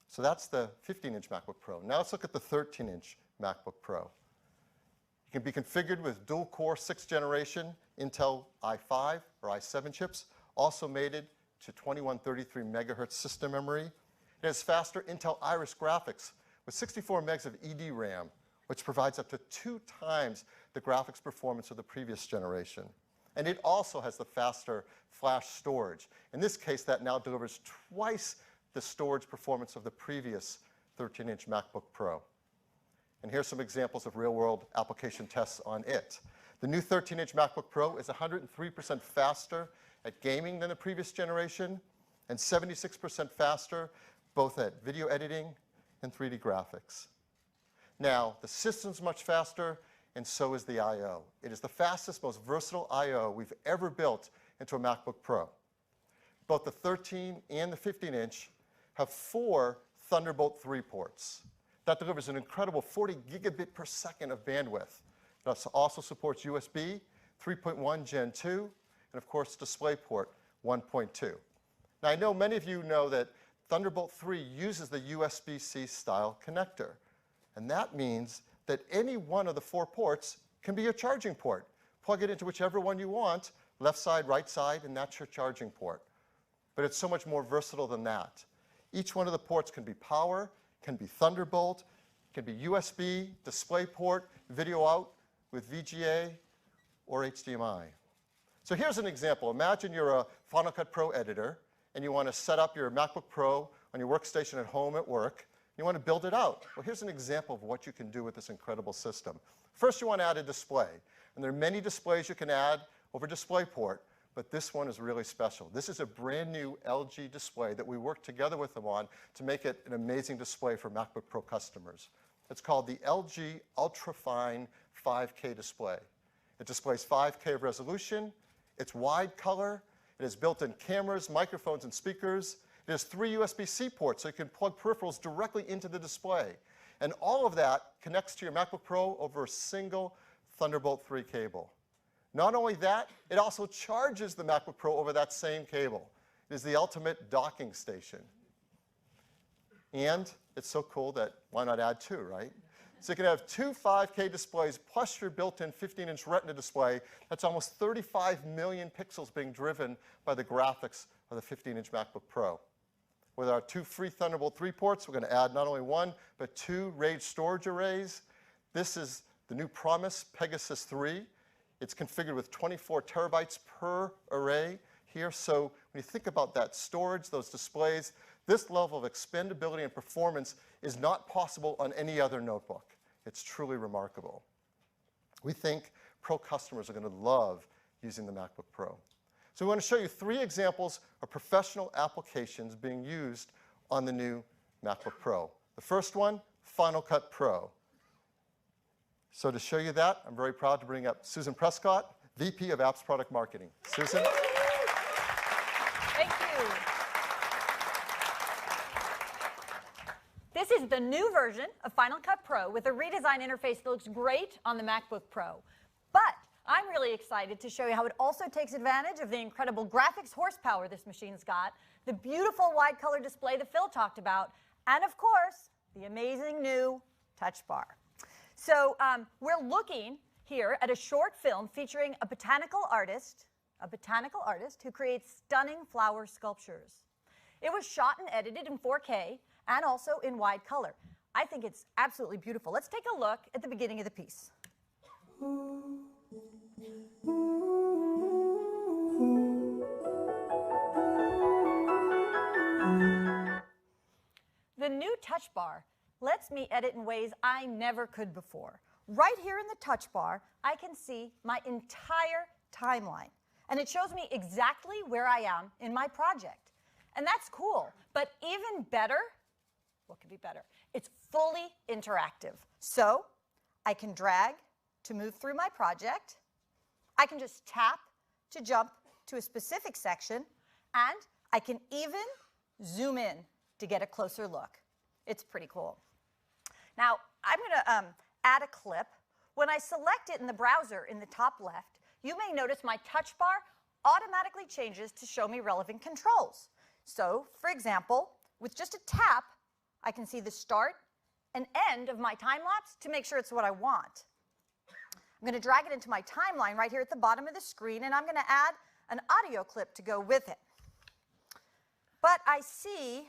Speaker 12: So that's the 15-inch MacBook Pro. Now let's look at the 13-inch MacBook Pro. It can be configured with dual-core 6th generation Intel i5 or i7 chips, also mated to 2133 megahertz system memory. It has faster Intel Iris graphics with 64 megs of EDRAM, which provides up to 2 times the graphics performance of the previous generation. And it also has the faster flash storage. In this case, that now delivers twice the storage performance of the previous 13-inch MacBook Pro. And here's some examples of real-world application tests on it. The new 13-inch MacBook Pro is 103% faster at gaming than the previous generation, and 76% faster both at video editing and 3D graphics. Now, the system's much faster, and so is the I/O. It is the fastest, most versatile I/O we've ever built into a MacBook Pro. Both the 13 and the 15-inch have 4 Thunderbolt 3 ports. That delivers an incredible 40 gigabit per second of bandwidth. It also supports USB 3.1 Gen 2, and of course DisplayPort 1.2. Now, I know many of you know that Thunderbolt 3 uses the USB-C style connector, and that means that any one of the 4 ports can be your charging port. Plug it into whichever one you want, left side, right side, and that's your charging port. But it's so much more versatile than that. Each one of the ports can be power, can be Thunderbolt, can be USB, DisplayPort, video out with VGA, or HDMI. So here's an example. Imagine you're a Final Cut Pro editor, and you want to set up your MacBook Pro on your workstation at home at work. You want to build it out. Well, here's an example of what you can do with this incredible system. First, you want to add a display. And there are many displays you can add over DisplayPort, but this one is really special. This is a brand new LG display that we worked together with them on to make it an amazing display for MacBook Pro customers. It's called the LG Ultrafine 5K display. It displays 5K of resolution. It's wide color. It has built-in cameras, microphones, and speakers. It has 3 USB-C ports, so you can plug peripherals directly into the display. And all of that connects to your MacBook Pro over a single Thunderbolt 3 cable. Not only that, it also charges the MacBook Pro over that same cable. It is the ultimate docking station. And it's so cool that why not add 2, right? So you can have 2 5K displays plus your built-in 15-inch Retina display. That's almost 35 million pixels being driven by the graphics of the 15-inch MacBook Pro. With our 2 free Thunderbolt 3 ports, we're going to add not only 1, but 2 RAID storage arrays. This is the new Promise Pegasus 3. It's configured with 24 terabytes per array here. So when you think about that storage, those displays, this level of expandability and performance is not possible on any other notebook. It's truly remarkable. We think Pro customers are going to love using the MacBook Pro. So we want to show you 3 examples of professional applications being used on the new MacBook Pro. The first one, Final Cut Pro. So to show you that, I'm very proud to bring up Susan Prescott, VP of Apps Product Marketing. Susan?
Speaker 14: Thank you. This is the new version of Final Cut Pro with a redesigned interface that looks great on the MacBook Pro. But I'm really excited to show you how it also takes advantage of the incredible graphics horsepower this machine's got, the beautiful wide color display that Phil talked about, and of course, the amazing new touch bar. So we're looking here at a short film featuring a botanical artist who creates stunning flower sculptures. It was shot and edited in 4K and also in wide color. I think it's absolutely beautiful. Let's take a look at the beginning of the piece. The new touch bar lets me edit in ways I never could before. Right here in the touch bar, I can see my entire timeline. And it shows me exactly where I am in my project. And that's cool. But even better, what could be better? It's fully interactive. So I can drag to move through my project. I can just tap to jump to a specific section. And I can even zoom in to get a closer look. It's pretty cool. Now, I'm going to add a clip. When I select it in the browser in the top left, you may notice my touch bar automatically changes to show me relevant controls. So, for example, with just a tap, I can see the start and end of my time lapse to make sure it's what I want. I'm going to drag it into my timeline right here at the bottom of the screen, and I'm going to add an audio clip to go with it. But I see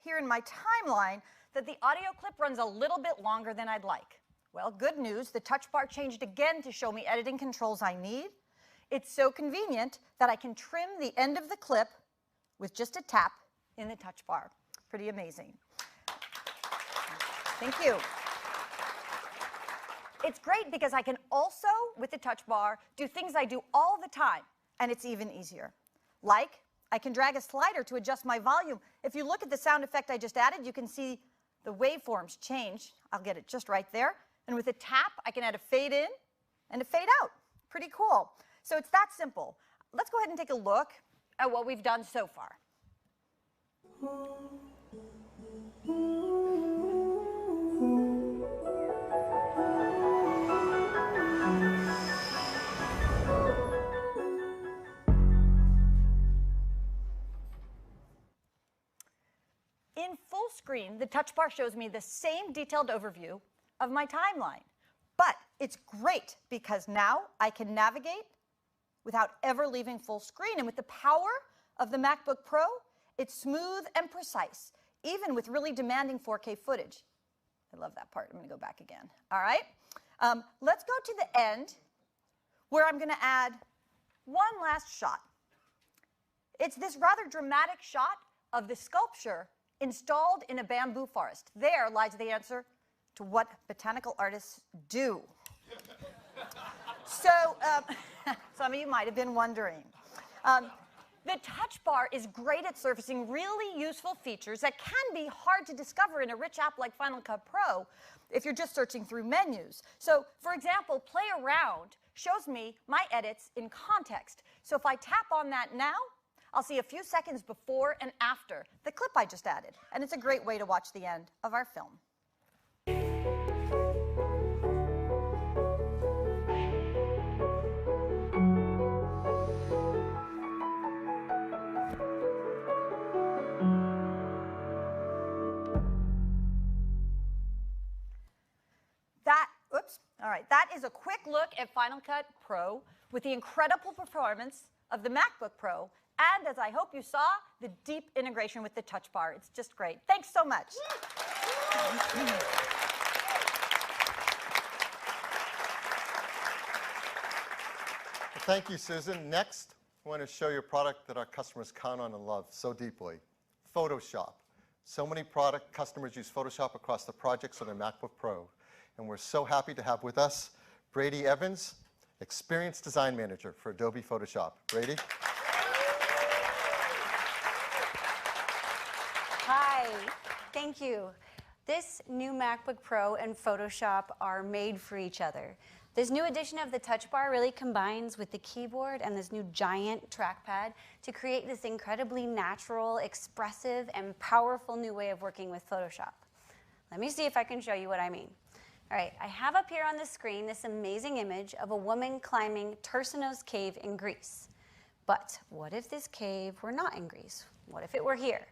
Speaker 14: here in my timeline that the audio clip runs a little bit longer than I'd like. Well, good news, the touch bar changed again to show me editing controls I need. It's so convenient that I can trim the end of the clip with just a tap in the touch bar. Pretty amazing. Thank you. It's great because I can also, with the touch bar, do things I do all the time, and it's even easier. Like, I can drag a slider to adjust my volume. If you look at the sound effect I just added, you can see the waveforms change. I'll get it just right there. And with a tap, I can add a fade in and a fade out. Pretty cool. So it's that simple. Let's go ahead and take a look at what we've done so far. In full screen, the touch bar shows me the same detailed overview of my timeline. But it's great because now I can navigate without ever leaving full screen. And with the power of the MacBook Pro, it's smooth and precise, even with really demanding 4K footage. I love that part. I'm going to go back again. All right. Let's go to the end where I'm going to add one last shot. It's this rather dramatic shot of the sculpture installed in a bamboo forest. There lies the answer to what botanical artists do. So some of you might have been wondering. The touch bar is great at surfacing really useful features that can be hard to discover in a rich app like Final Cut Pro if you're just searching through menus. So, for example, Play Around shows me my edits in context. So if I tap on that now, I'll see a few seconds before and after the clip I just added. And it's a great way to watch the end of our film. That is a quick look at Final Cut Pro with the incredible performance of the MacBook Pro, and as I hope you saw, the deep integration with the touch bar. It's just great. Thanks so much.
Speaker 12: Thank you, Susan. Next, I want to show you a product that our customers count on and love so deeply, Photoshop. So many customers use Photoshop across the projects on their MacBook Pro. And we're so happy to have with us Brady Evans, Experienced Design Manager for Adobe Photoshop. Brady?
Speaker 15: Hi, thank you. This new MacBook Pro and Photoshop are made for each other. This new edition of the touch bar really combines with the keyboard and this new giant trackpad to create this incredibly natural, expressive, and powerful new way of working with Photoshop. Let me see if I can show you what I mean. All right, I have up here on the screen this amazing image of a woman climbing Tersinos Cave in Greece. But what if this cave were not in Greece? What if it were here?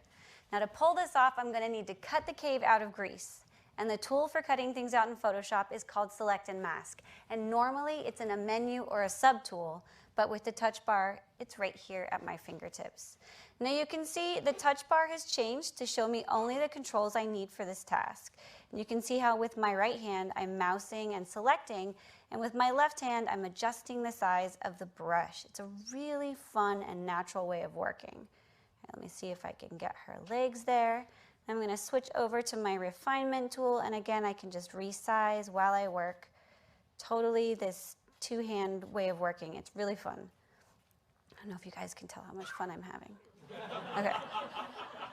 Speaker 15: Now to pull this off, I'm going to need to cut the cave out of Greece. And the tool for cutting things out in Photoshop is called Select and Mask. And normally it's in a menu or a subtool, but with the touch bar, it's right here at my fingertips. Now you can see the touch bar has changed to show me only the controls I need for this task. And you can see how with my right hand, I'm mousing and selecting, and with my left hand, I'm adjusting the size of the brush. It's a really fun and natural way of working. Right, let me see if I can get her legs there. I'm going to switch over to my refinement tool, and again, I can just resize while I work. Totally this two-hand way of working. It's really fun. I don't know if you guys can tell how much fun I'm having. Okay.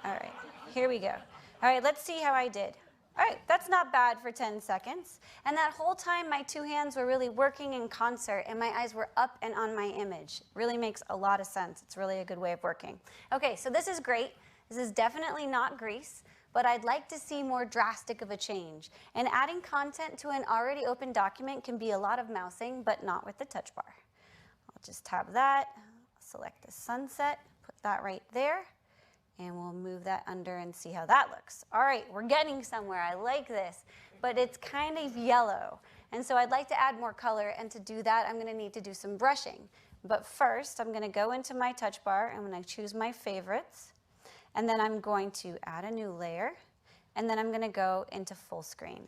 Speaker 15: All right. Here we go. All right, let's see how I did. All right, that's not bad for 10 seconds. And that whole time, my two hands were really working in concert, and my eyes were up and on my image. Really makes a lot of sense. It's really a good way of working. Okay, so this is great. This is definitely not Greece, but I'd like to see more drastic of a change. And adding content to an already open document can be a lot of mousing, but not with the touch bar. I'll just tap that, select the sunset, put that right there, and we'll move that under and see how that looks. All right, we're getting somewhere. I like this, but it's kind of yellow. And so I'd like to add more color, and to do that, I'm going to need to do some brushing. But first, I'm going to go into my touch bar, I'm going to choose my favorites, and then I'm going to add a new layer, and then I'm going to go into full screen.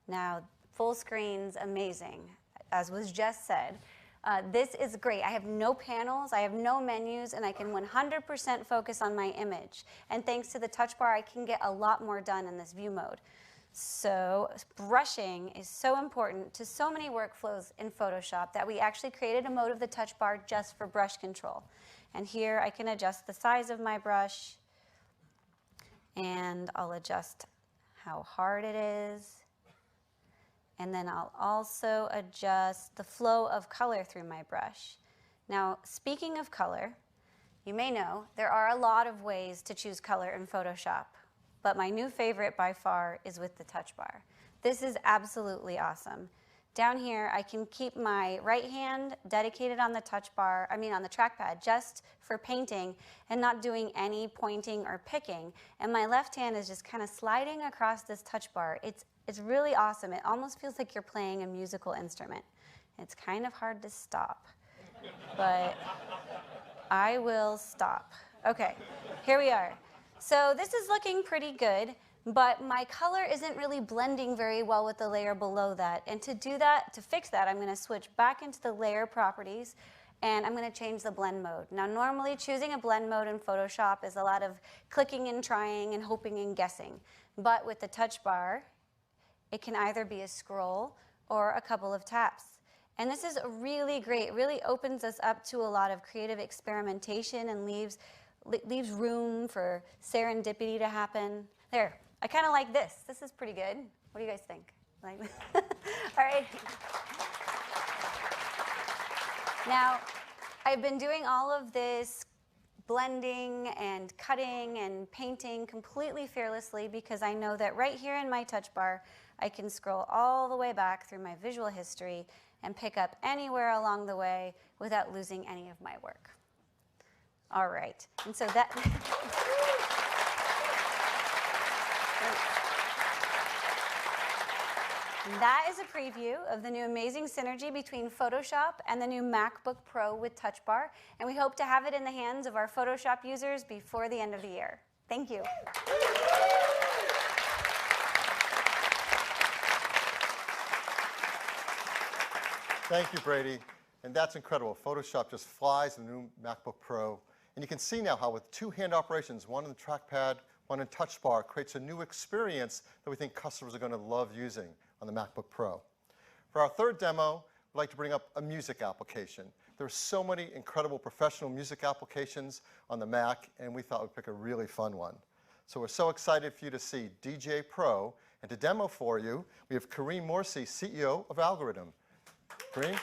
Speaker 15: Now, full screen's amazing. As was just said, This is great. I have no panels, I have no menus, and I can 100% focus on my image. And thanks to the touch bar, I can get a lot more done in this view mode. So brushing is so important to so many workflows in Photoshop that we actually created a mode of the touch bar just for brush control. And here I can adjust the size of my brush, and I'll adjust how hard it is. And then I'll also adjust the flow of color through my brush. Now, speaking of color, you may know there are a lot of ways to choose color in Photoshop, but my new favorite by far is with the touch bar. This is absolutely awesome. Down here, I can keep my right hand dedicated on the touch bar, on the trackpad, just for painting and not doing any pointing or picking. And my left hand is just kind of sliding across this touch bar. It's really awesome. It almost feels like you're playing a musical instrument. It's kind of hard to stop, but I will stop. Okay, here we are. So this is looking pretty good, but my color isn't really blending very well with the layer below that. And to do that, to fix that, I'm going to switch back into the layer properties, and I'm going to change the blend mode. Now, normally choosing a blend mode in Photoshop is a lot of clicking and trying and hoping and guessing. But with the touch bar, it can either be a scroll or a couple of taps. And this is really great. It really opens us up to a lot of creative experimentation and leaves room for serendipity to happen. There, I kind of like this. This is pretty good. What do you guys think? Like, all right. Now, I've been doing all of this blending and cutting and painting completely fearlessly because I know that right here in my touch bar, I can scroll all the way back through my visual history and pick up anywhere along the way without losing any of my work. All right, and so that, that is a preview of the new amazing synergy between Photoshop and the new MacBook Pro with Touch Bar, and we hope to have it in the hands of our Photoshop users before the end of the year. Thank you.
Speaker 12: Thank you, Brady. And that's incredible. Photoshop just flies in the new MacBook Pro. And you can see now how with two hand operations, one in the trackpad, one in touch bar, creates a new experience that we think customers are going to love using on the MacBook Pro. For our third demo, we'd like to bring up a music application. There are so many incredible professional music applications on the Mac, and we thought we'd pick a really fun one. So we're so excited for you to see DJ Pro. And to demo for you, we have Kareem Morsi, CEO of Algorithm. Kareem?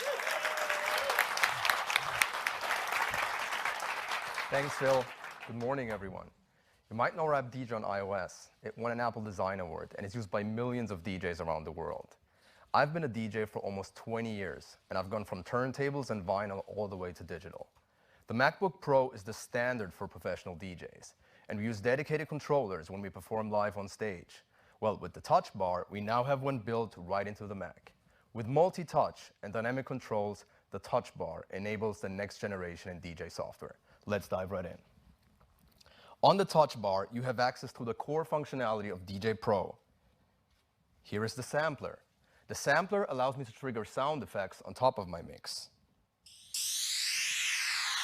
Speaker 16: Thanks, Phil. Good morning, everyone. You might know Rap DJ on iOS. It won an Apple Design Award, and it's used by millions of DJs around the world. I've been a DJ for almost 20 years, and I've gone from turntables and vinyl all the way to digital. The MacBook Pro is the standard for professional DJs, and we use dedicated controllers when we perform live on stage. Well, with the Touch Bar, we now have one built right into the Mac. With multi-touch and dynamic controls, the Touch Bar enables the next generation in DJ software. Let's dive right in. On the Touch Bar, you have access to the core functionality of DJ Pro. Here is the sampler. The sampler allows me to trigger sound effects on top of my mix.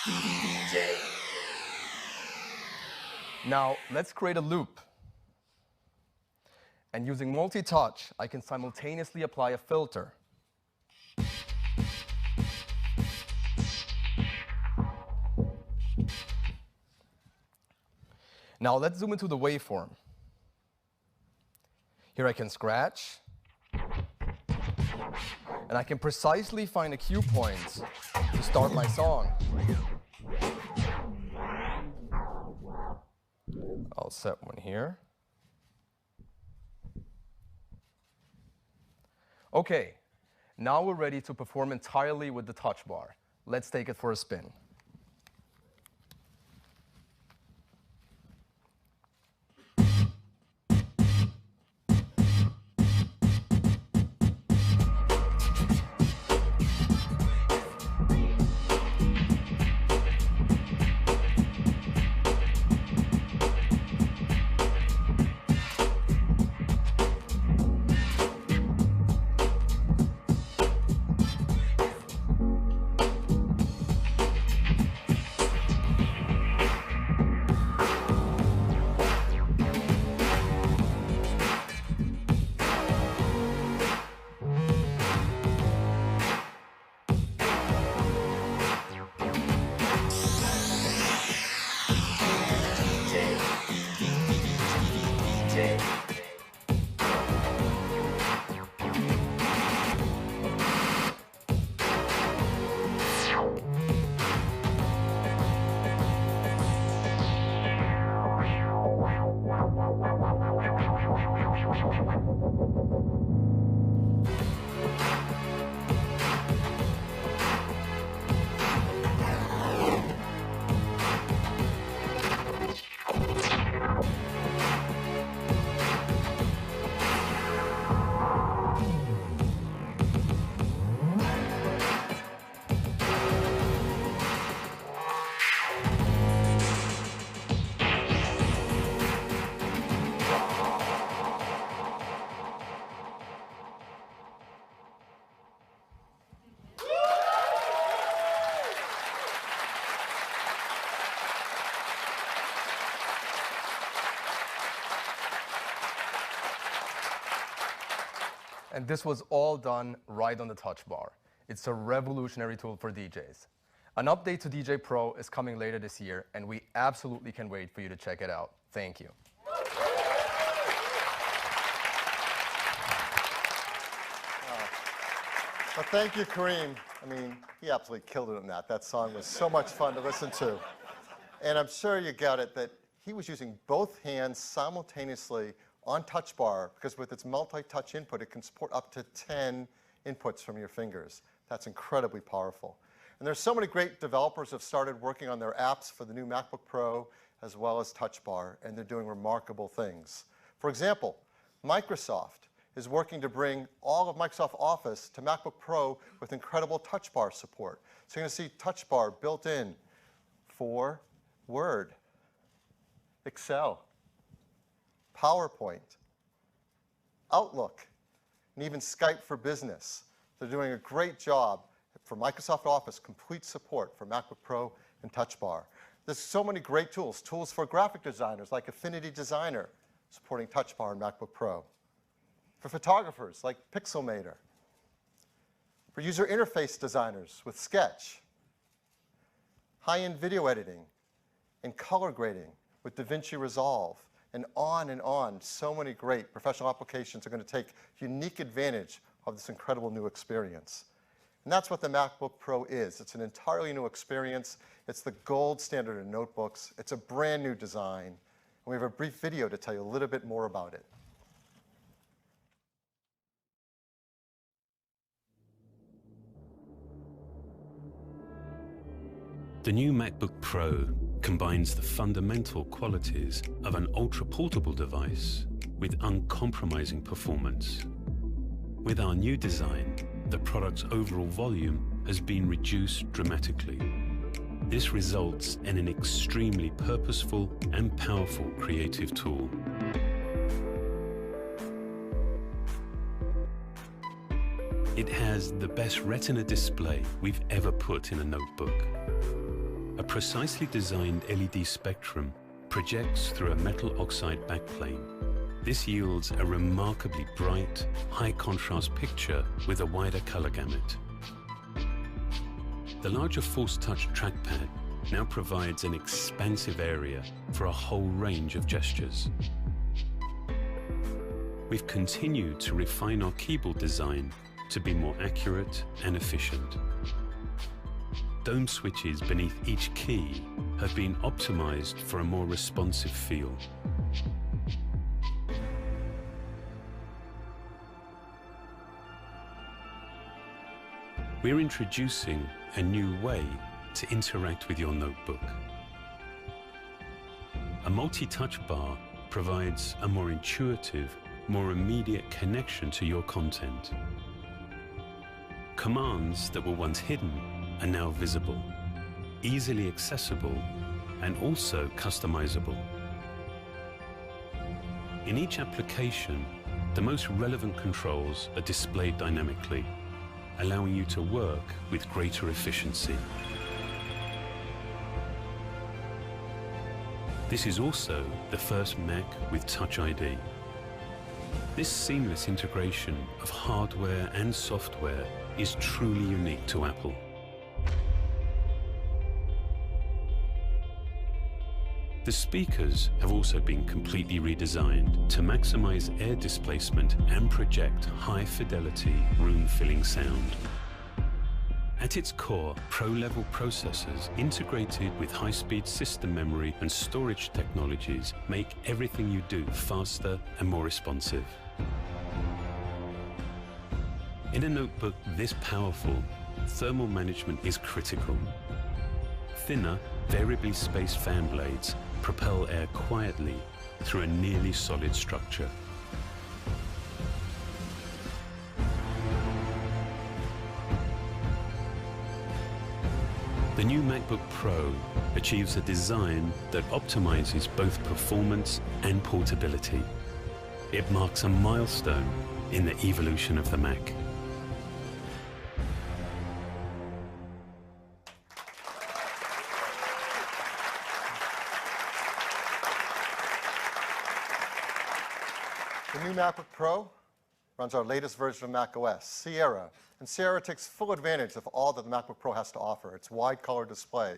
Speaker 16: DJ. Now, let's create a loop. And using multi-touch, I can simultaneously apply a filter. Now let's zoom into the waveform. Here I can scratch, and I can precisely find the cue points to start my song. I'll set one here. Okay, now we're ready to perform entirely with the Touch Bar. Let's take it for a spin. And this was all done right on the touch bar. It's a revolutionary tool for DJs. An update to DJ Pro is coming later this year, and we absolutely can wait for you to check it out. Thank you.
Speaker 12: Well, thank you, Kareem. I mean, he absolutely killed it on that. That song was so much fun to listen to. And I'm sure you got it that he was using both hands simultaneously on touch bar, because with its multi-touch input, it can support up to 10 inputs from your fingers. That's incredibly powerful. And there's so many great developers who have started working on their apps for the new MacBook Pro as well as touch bar, and they're doing remarkable things. For example, Microsoft is working to bring all of Microsoft Office to MacBook Pro with incredible touch bar support. So you're going to see touch bar built in for Word, Excel, PowerPoint, Outlook, and even Skype for Business. They're doing a great job for Microsoft Office, complete support for MacBook Pro and touch bar. There's so many great tools. Tools for graphic designers like Affinity Designer, supporting touch bar in MacBook Pro. For photographers like Pixelmator. For user interface designers with Sketch. High-end video editing and color grading with DaVinci Resolve. And on. So many great professional applications are going to take unique advantage of this incredible new experience. And that's what the MacBook Pro is. It's an entirely new experience. It's the gold standard in notebooks. It's a brand new design. And we have a brief video to tell you a little bit more about it.
Speaker 17: The new MacBook Pro combines the fundamental qualities of an ultra-portable device with uncompromising performance. With our new design, the product's overall volume has been reduced dramatically. This results in an extremely purposeful and powerful creative tool. It has the best Retina display we've ever put in a notebook. A precisely designed LED spectrum projects through a metal oxide backplane. This yields a remarkably bright, high-contrast picture with a wider color gamut. The larger Force Touch trackpad now provides an expansive area for a whole range of gestures. We've continued to refine our keyboard design to be more accurate and efficient. Dome switches beneath each key have been optimized for a more responsive feel. We're introducing a new way to interact with your notebook. A multi-touch bar provides a more intuitive, more immediate connection to your content. Commands that were once hidden are now visible, easily accessible, and also customizable. In each application, the most relevant controls are displayed dynamically, allowing you to work with greater efficiency. This is also the first Mac with Touch ID. This seamless integration of hardware and software is truly unique to Apple. The speakers have also been completely redesigned to maximize air displacement and project high-fidelity, room-filling sound. At its core, pro-level processors integrated with high-speed system memory and storage technologies make everything you do faster and more responsive. In a notebook this powerful, thermal management is critical. Thinner, variably spaced fan blades propel air quietly through a nearly solid structure. The new MacBook Pro achieves a design that optimizes both performance and portability. It marks a milestone in the evolution of the Mac.
Speaker 12: The new MacBook Pro runs our latest version of macOS, Sierra. And Sierra takes full advantage of all that the MacBook Pro has to offer. Its wide color display,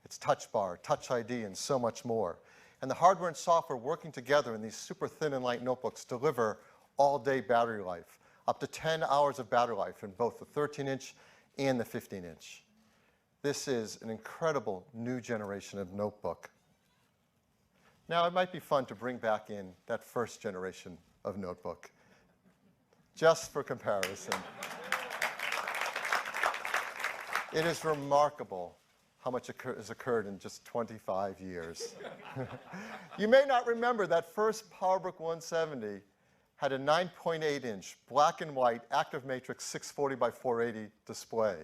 Speaker 12: its touch bar, Touch ID, and so much more. And the hardware and software working together in these super thin and light notebooks deliver all-day battery life, up to 10 hours of battery life in both the 13-inch and the 15-inch. This is an incredible new generation of notebook. Now, it might be fun to bring back in that first generation of notebook, just for comparison. It is remarkable how much has occurred in just 25 years. You may not remember that first PowerBook 170 had a 9.8-inch black and white active matrix 640 by 480 display.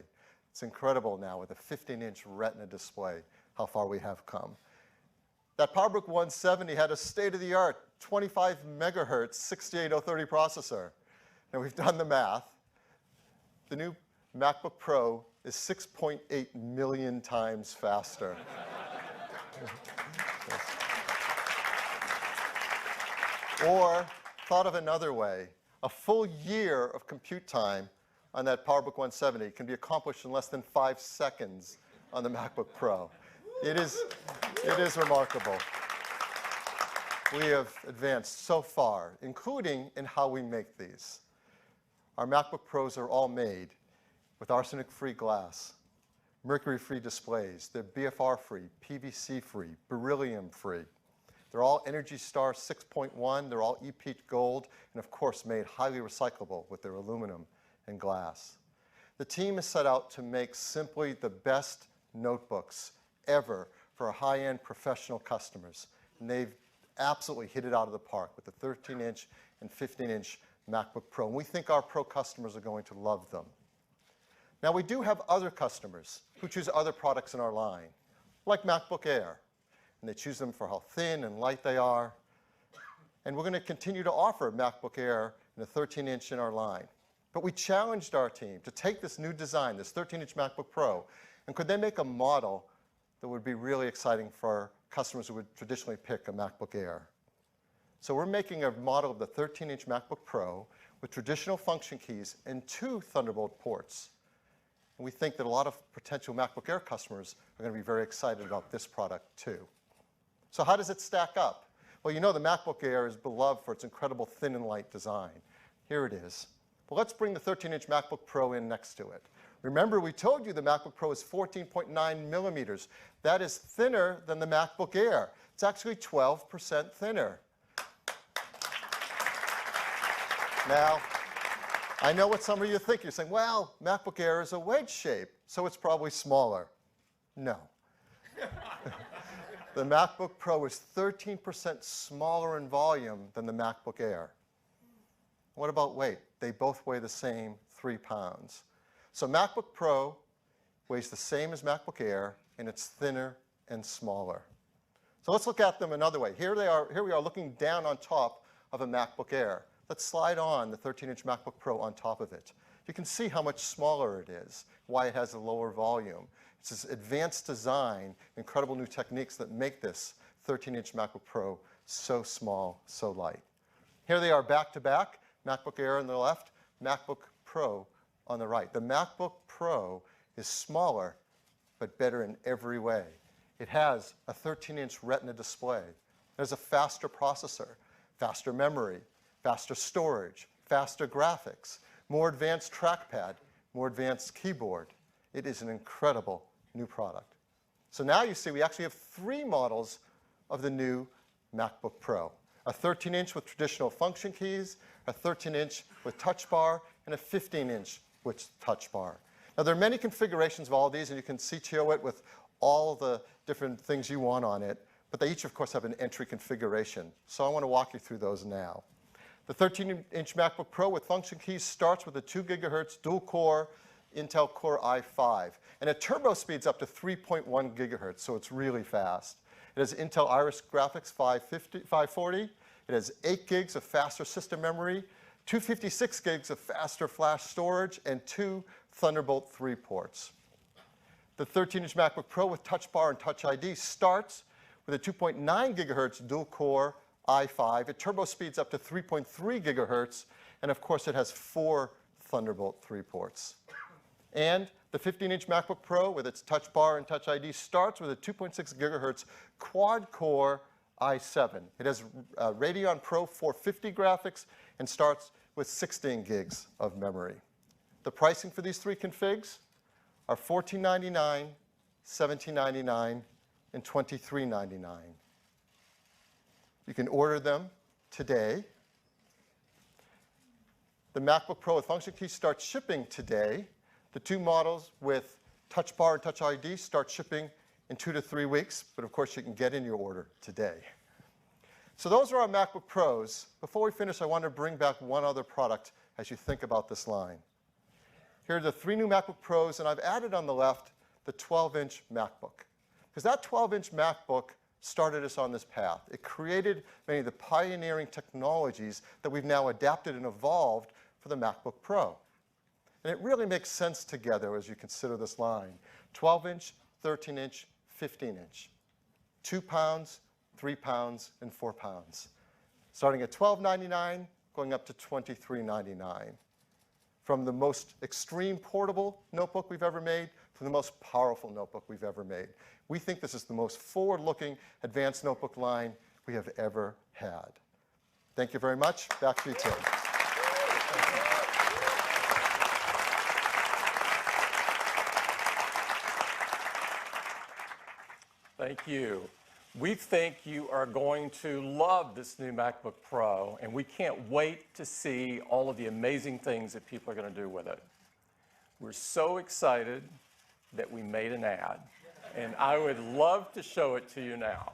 Speaker 12: It's incredible now with a 15-inch Retina display how far we have come. That PowerBook 170 had a state-of-the-art 25 megahertz 68030 processor. Now we've done the math. The new MacBook Pro is 6.8 million times faster. Or, thought of another way, a full year of compute time on that PowerBook 170 can be accomplished in less than 5 seconds on the MacBook Pro. It is remarkable. We have advanced so far, including in how we make these. Our MacBook Pros are all made with arsenic-free glass, mercury-free displays. They're BFR-free, PVC-free, beryllium-free. They're all Energy Star 6.1. They're all EPEAT Gold, and of course made highly recyclable with their aluminum and glass. The team is set out to make simply the best notebooks ever for our high-end professional customers. And they've absolutely hit it out of the park with the 13-inch and 15-inch MacBook Pro. And we think our Pro customers are going to love them. Now, we do have other customers who choose other products in our line, like MacBook Air. And they choose them for how thin and light they are. And we're going to continue to offer MacBook Air in the 13-inch in our line. But we challenged our team to take this new design, this 13-inch MacBook Pro, and could they make a model that would be really exciting for customers who would traditionally pick a MacBook Air. So we're making a model of the 13-inch MacBook Pro with traditional function keys and 2 Thunderbolt ports. And we think that a lot of potential MacBook Air customers are going to be very excited about this product too. So how does it stack up? Well, you know the MacBook Air is beloved for its incredible thin and light design. Here it is. Well, let's bring the 13-inch MacBook Pro in next to it. Remember, we told you the MacBook Pro is 14.9 millimeters. That is thinner than the MacBook Air. It's actually 12% thinner. Now, I know what some of you think. You're saying, well, MacBook Air is a wedge shape, so it's probably smaller. No. The MacBook Pro is 13% smaller in volume than the MacBook Air. What about weight? They both weigh the same 3 pounds. So MacBook Pro weighs the same as MacBook Air, and it's thinner and smaller. So let's look at them another way. Here we are looking down on top of a MacBook Air. Let's slide on the 13-inch MacBook Pro on top of it. You can see how much smaller it is, why it has a lower volume. It's this advanced design, incredible new techniques that make this 13-inch MacBook Pro so small, so light. Here they are back to back, MacBook Air on the left, MacBook Pro on the right. The MacBook Pro is smaller, but better in every way. It has a 13-inch Retina display. There's a faster processor, faster memory, faster storage, faster graphics, more advanced trackpad, more advanced keyboard. It is an incredible new product. So now you see we actually have 3 models of the new MacBook Pro. A 13-inch with traditional function keys, a 13-inch with touch bar, and a 15-inch with touch bar. Now there are many configurations of all of these, and you can CTO it with all the different things you want on it, but they each, of course, have an entry configuration. So I want to walk you through those now. The 13-inch MacBook Pro with function keys starts with a 2 gigahertz dual-core Intel Core i5, and it turbo speeds up to 3.1 gigahertz, so it's really fast. It has Intel Iris Graphics 540. It has 8 gigs of faster system memory, 256 gigs of faster flash storage, and 2 Thunderbolt 3 ports. The 13-inch MacBook Pro with Touch Bar and Touch ID starts with a 2.9 gigahertz dual-core i5. It turbo speeds up to 3.3 gigahertz, And of course, it has 4 Thunderbolt 3 ports. And the 15-inch MacBook Pro with its Touch Bar and Touch ID starts with a 2.6 gigahertz quad-core i7. It has Radeon Pro 450 graphics and starts with 16 gigs of memory. The pricing for these 3 configs are $14.99, $17.99, and $23.99. You can order them today. The MacBook Pro with function keys starts shipping today. The 2 models with Touch Bar and Touch ID start shipping in 2 to 3 weeks, but of course you can get in your order today. So those are our MacBook Pros. Before we finish, I want to bring back one other product as you think about this line. Here are the 3 new MacBook Pros, and I've added on the left the 12-inch MacBook. Because that 12-inch MacBook started us on this path. It created many of the pioneering technologies that we've now adapted and evolved for the MacBook Pro. And it really makes sense together as you consider this line. 12-inch, 13-inch, 15-inch. 2 pounds, 3 pounds, and 4 pounds. Starting at $12.99, going up to $23.99. From the most extreme portable notebook we've ever made to the most powerful notebook we've ever made. We think this is the most forward-looking advanced notebook line we have ever had. Thank you very much. Back to you, Tim.
Speaker 1: Thank you. We think you are going to love this new MacBook Pro, and we can't wait to see all of the amazing things that people are going to do with it. We're so excited that we made an ad, and I would love to show it to you now.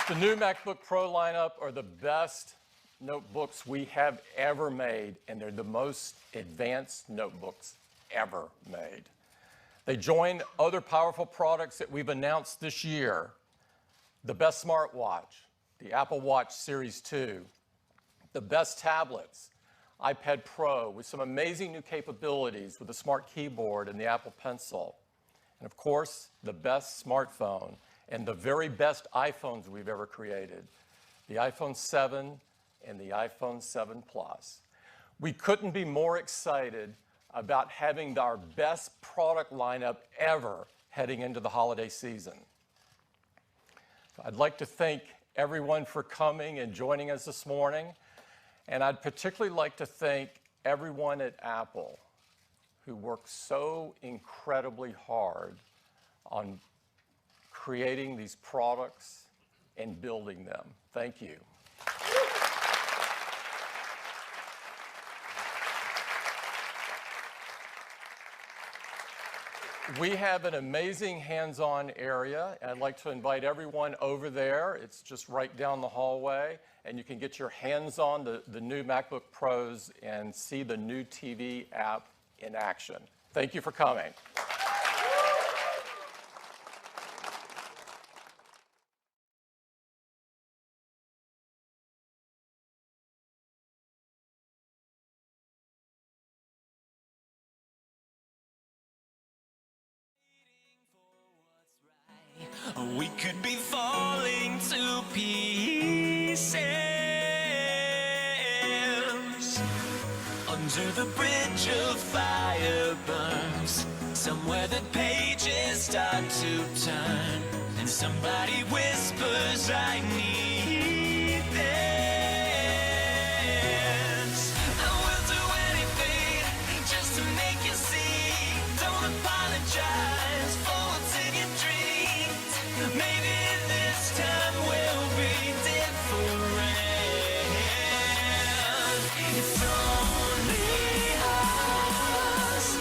Speaker 1: The new MacBook Pro lineup are the best notebooks we have ever made, and they're the most advanced notebooks ever made. They join other powerful products that we've announced this year. The best smartwatch, the Apple Watch Series 2, the best tablets, iPad Pro with some amazing new capabilities with the Smart Keyboard and the Apple Pencil, and of course, the best smartphone and the very best iPhones we've ever created, the iPhone 7 and the iPhone 7 Plus. We couldn't be more excited about having our best product lineup ever heading into the holiday season. I'd like to thank everyone for coming and joining us this morning, and I'd particularly like to thank everyone at Apple who worked so incredibly hard on creating these products and building them. Thank you. We have an amazing hands-on area, and I'd like to invite everyone over there. It's just right down the hallway, and you can get your hands on the new MacBook Pros and see the new TV app in action. Thank you for coming.
Speaker 18: We could be falling to pieces under the bridge of fire burns. Somewhere the pages start to turn, and somebody whispers, I need this. I will do anything just to make you see. Don't apologize for what's in your dreams. Maybe this time will be different. It's only us.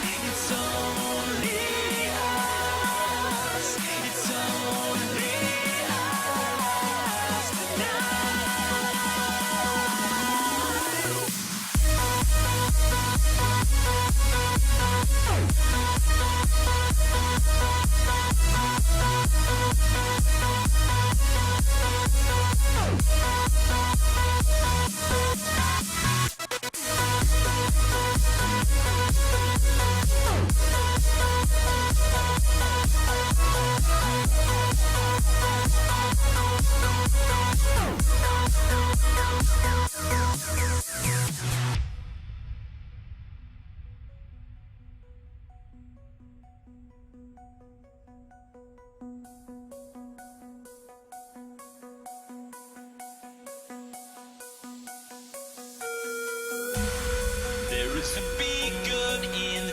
Speaker 18: So be good in